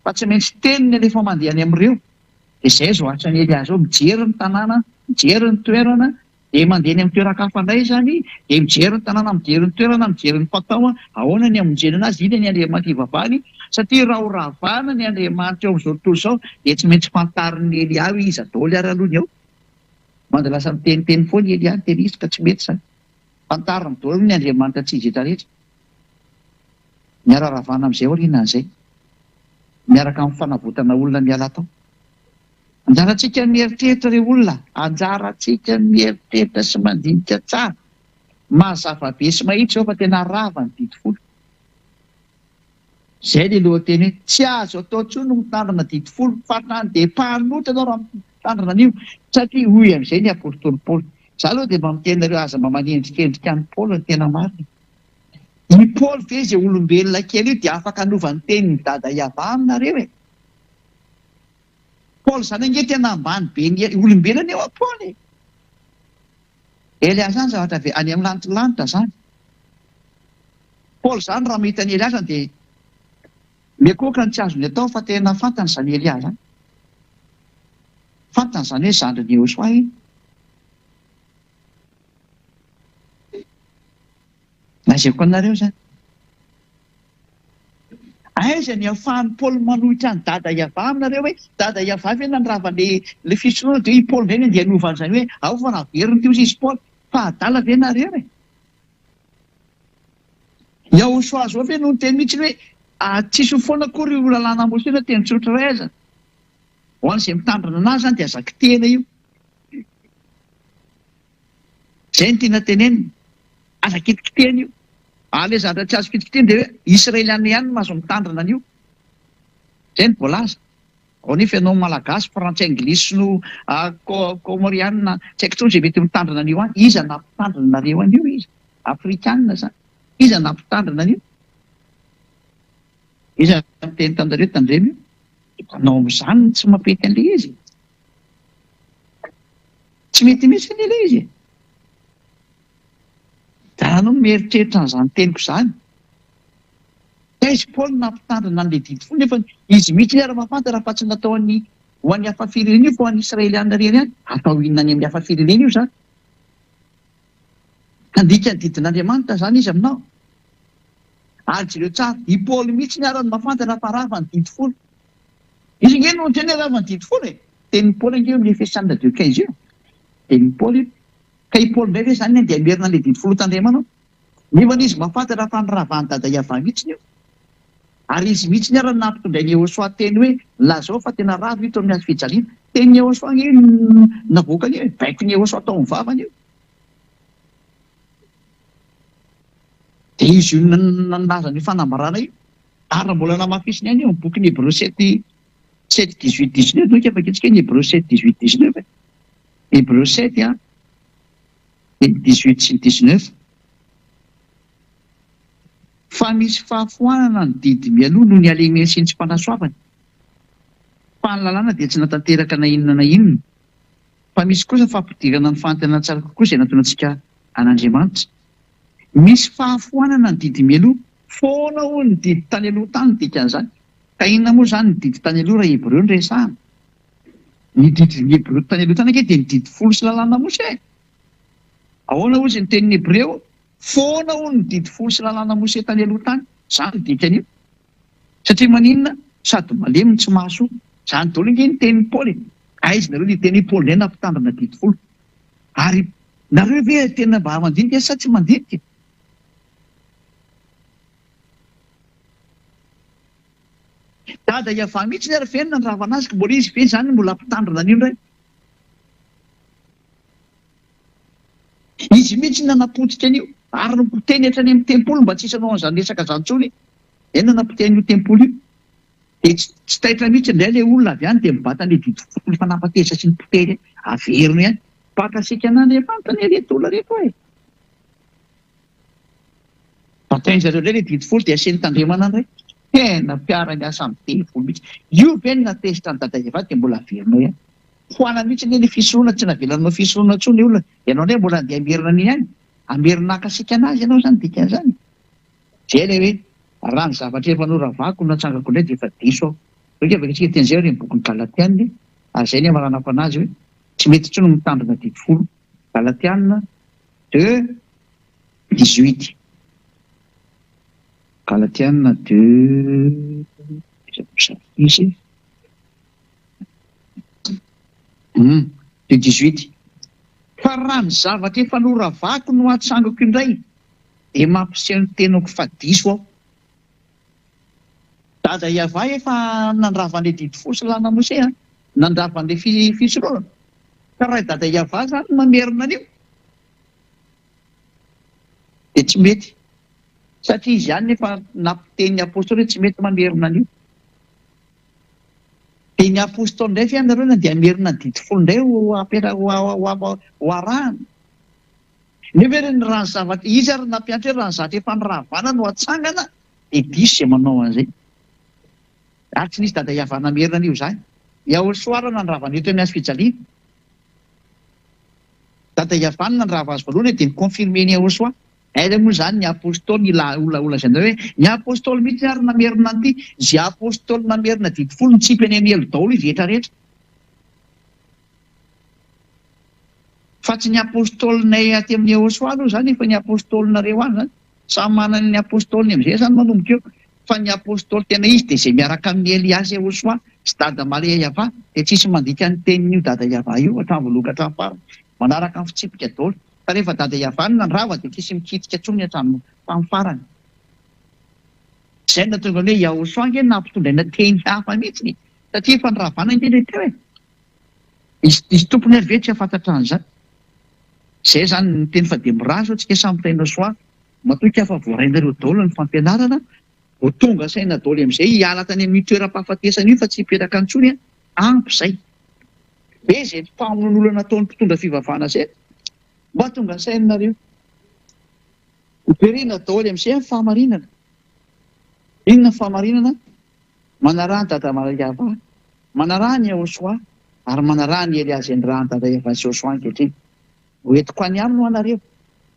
Fa tsy maintsy teniny alefa mandeha any amin'ireo. Dia izay zao asany Elialy zao, mijery ny tanàna, mijery ny toerana, dia mandeha ny amin'ny toeran-kafa indray zany, dia mijery ny tanàna, mijery ny toerana, mijery ny fatao, ahoana ny amonjenana azy, iny ny Andriamanitra ivavahany. Satria raha ho ravana ny Andriamanitra eo amin'izao tontolo izao, dia tsy maintsy fantarin'ny Elialy izy adaoly aralohany eo. Manda lasa miteniteny foana Elialy, teny izy ka tsy mety zany. Fantariny daholo ny Andriamanitra tsy izy etra rehetra. Miara-ravana amin'izay aorianan'izay, miaraka amin'ny fanavotana olona miala tao. Anjarantsika mieritreritra ireo olona, anjarantsika mieritreritra sy mandinika tsara. Mazava be sy mahitsy zao fa tena rava ny didifolo. Izay ny lohateny hoe tsy azo atao intsony ny mitandrina didifolo, fa nandeha mpanotra ianao raha mitandrina an'io, satria hoy amin'izay ny apôstôly Paoly. Izaho aloha dia mba miteny nareo aza mba manendrikendrika ny Paoly ny tena marina. I Paoly ve izay olombelona kely io dia afaka hanova ny tenin'ny dada Iava aminareo e. Paoly zany ange tena ambany be ny olombelona eo a Paoly. Elias zany zavatra any amin'ny lanitra zany. Paoly zany raha mahita ny Elias dia mekoka ny tsy azony atao, fa tena fantany zany Elias zany. Fantany zany hoe zandriny Ahosoa iny. Lazaiko anareo zany. Aiza ny ahafahan'ny Paoly manohitra ny dada Iava aminareo hoe dada Iava ve nandrava le fisotronana dia i Paoly ve dia hanovany zany hoe ao fa naveriny teo izy Paoly, fa adala ve nareo e. I Ahosoa zao ve no teny mihitsy hoe tsisy foana akory io lalàna Mosesy teny tsotra iray aza. Ho an'izay mitandrina anazy zany dia azaky tena io. Izay ny tiana tenenina, aza kitikitena io. Ale zavatra tsy azo kitikitena dia hoe Israeliana ihany no mahazo mitandrina an'io. Izay ny voalaza. Ao nefa ianao malagasy, frantsay, anglisy no komoriana, tsy haiko intsony izay mety mitandrina an'io any. Iza nampitandrina nareo an'io izy? Afrikanina zany. Iza nampitandrina an'io? Iza miteny taminareo tandremo io? Anao amin'izany tsy mampety an'ilay izy. Tsy mety mihitsy an'ilay izy. Anao mieritreritra an'izany teniko izany. Izy Paoly nampitandrina an'ilay didifolo, nefa izy mihitsy ny ara-mafantatra fa tsy natao ho an'ny hafa firenena io fa ho an'ny Israeliana reny ihany. Atao inona any amin'ny hafa firenena io zany. Andika ny didin'Andriamanitra zany izy aminao. Ary ireo tsara, i Paoly mihitsy ny ara-mafantatra fa rava ny didifolo. Izy nge no teny rava ny didifolo e. Tenin'ny Paoly ange amin'ny Efesianina 2:15 io. Tenin'ny Paoly. Ka i Paoly indray ve zany dia merina ilay didifolo tandremanao. Nefa izy mafantatra fa nyravany dada Iava mihitsy io. Ary izy mihitsy ny ara nampitondray ny Ahosoa teny hoe lazao fa tena rava ito amin'ny azy fijaliana. Teny Ahosoa nge navoaka ny baiko ny Ahosoa tao amin'ny vavany io. Dia izy io nalaza ny fanambarana io. Ary mbola namafisiny ihany io amin'ny boky ny Hébreux 7:18-19 no kefakitsika ny Hébreux 7:18-19. Hébreux 7 18 sy 19. Fa misy fahafoanana ny didy mialoha noho ny alemeny sy ny tsy mpanasoavany. Fa ny lalàna dia tsy natanteraka na inona na inona. Fa misy kosa fampidirana ny fanantenana tsara kokoa izay natonantsika an'Andriamanitra. Misy fahafoanana ny didy mialoha, foana ho ny didy tany aloha tany dikan'izany. Ka inona moa zany ny didy tany aloha raha Hébreux no resahana? Ny didy Hébreux tany aloha tany ake dia ny didy folo sy lalàna Mose. Ahoana ozy ny tenin'ny Hébreux, foana ho ny didy folo sy lalàna Mose tany aloha tany, zany dikan'io. Satria maninona? Sady malemy tsy mahasoa. Zany daholo ange ny tenin'ny Paoly. Aiza nareo ny tenin'ny Paoly indray nampitandrina didy folo. Ary nareo ve tena mba mandinika sa tsy mandinika? Dada Iava mihitsy ny ara-fenina ny ravana azy, mbola izy ve zany mbola mpitandrina an'io indray? Izy izy mihitsy nanapotika an'io ary nopoteny hatrany amin'ny tempolo mba tsy isanao an'izany resaka zany tsony eny nanapoteny tempolo io de tsy taitra mihitsy indray le olona avy any de mibata le didy fotony fanapatesa sy ny poteny averiny ihany pakasika an'Andriamanitra ny reto olona reto e batainy zareo indray le didy folo de asiany tandremana indray tena mpiara miasa amin'ny teny folo mihitsy io ve ny natesitra ny dada Eva de mbola averinao ihany hoana mihitsy ny fisoroana tsy navelanao fisoroana tsony ny olona ianao ndray mbola andeha amerina any ihany amerina akasika anazy ianao zany dikan'izany zay le hoe raha ny zavatra efa noravako natsangako indray de efa diso aho oka vakatsika teny zay hoe bokyny Galatiana ary zay ny amaranako anazy hoe tsy mety tsony mitandrina didy folo Galatiana 2:18 Galatiana 2:18 fa raha ny zavatra efa noravako no atsangako indray de mampiseho ny tenako fa diso aho dada Eva efa nandravan'le didy folo sy lana Mose nandravan'le fisoroana ka raha dada Eva zany mamerina an'io de tsy mety satria izy ihany nefa nampiteny ny apôstôly hoe tsy mety mamerina an'io de ny apôstôly indray fa ianareo na dia amerina ny didy folo indray ho arahana nefa hoe ny raha ny zavatra izy ary nampianatra hoe raha ny zavatra efa niravana no atsangana de diso zay manao an'izay ary tsy nisy dada Eva namerina an'io zany Yahosoa nandrava eto amin'ny hazo fijaliana dada Eva nandrava azy voalohany de nikonfirme ny Yahosoa aila moa zany ny apôstôly olona zay hoe ny apôstôly mihitsy ary namerina an'ity zay apôstôly namerina didy folo nitsipy any amin'ny elo daholo izy rehetrarehetra fa tsy ny apôstôlinay aty amin'ny Yahosoa aloha zany efa ny apôstôlinareo any zany samy manana ny apôstôliny am'izay zany manomboka eo fa ny apôstôly tena izy de zay miaraka amin'ny Eliasy Yahosoa sy dada Maria Eva de tsisy mandika ny tenin'io dada Eva io hatramin'volokatra farany manaraka ny fitsipika daholo fa rehefa dada Eva nandrava de tsisy mikitika tsony hatramin'ny farany zay natonga hoe Yahosoa nge nampitondraina teny hafa mihitsy satria efa niravana indrindra teo e izy tompony ary ve tsy afantatra an'izany zay zany ny teny fa de mirazo tsika samy taina soa matoka afa voarainareo daholo ny fampianarana ho tonga saina daholo am'izay hiala tany amin'ny toeram-pahafatesana io fa tsy hipetraka antsony ampy zay be zay mpamon'olona nataon'ny mpitondra fivavahana zay mba tonga sainareo hiperina daholo am'izay ny fahamarinana inona ny fahamarinana manarahany dada Maria Eva manarahany Yahosoa ary manarahany Eliasy andrahany dada Eva sy Yahosoa ankehitriny hoentiko any aminy ho anareo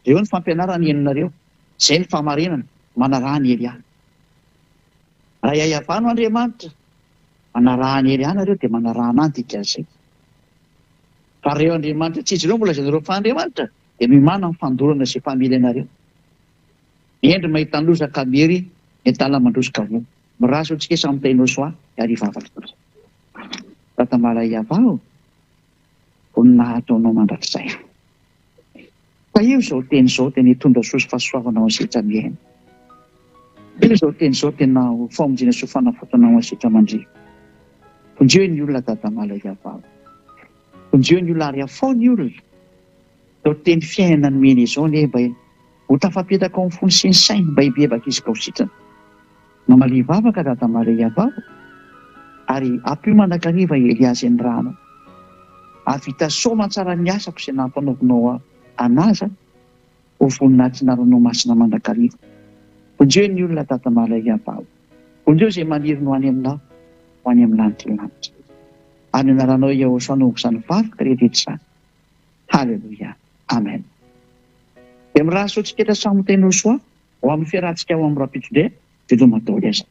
reo ny fampianarana enonareo zay ny fahamarinana manarahany Elia raha Eva no Andriamanitra manarahany Elia nareo de manarahana any dikan'izay fa reo Andriamanitra tsy izy ireo mbola zanareo fa Andriamanitra de mimana ny fandorana sy family anareo endry mahita ny lozaka mery entala mandrosika vo miraso antsika samy tainao soa ary vavaka tata Maria Eva ho nahataonao mandrakizay fa io zao teny zao tena hitondra sosy fahasoavanao asitra miaina io zao teny zao tena famonjena sy fanafotanao asitra mandria fonjeo ny olona tata Maria Eva fonjeo ny olona ary afao ny olona zao teny fiainana ny mena izao ne mba ho tafapetaka ao amin'ny fony sy ny sainy mba hibebaka izy ka ho sitrana mamalivavaka tata Maria Eva ary ampio mandrakariva Eliasy ny rano ary vita soma tsara ny asako sy nampanaovinao anaza ho voninahitry masina mandrakariva fonjeo ny olona tata Maria Eva fonjeo zay manirinao any aminao ho any amin'ny lanitra lanitra ary anaranao Yahosoa no hokisany vavaka rehetra Halleluja amen de miraso tsika samy tainao soa ho amin'ny fiarahantsika ao amin'ny rapitondray de doma daholo aza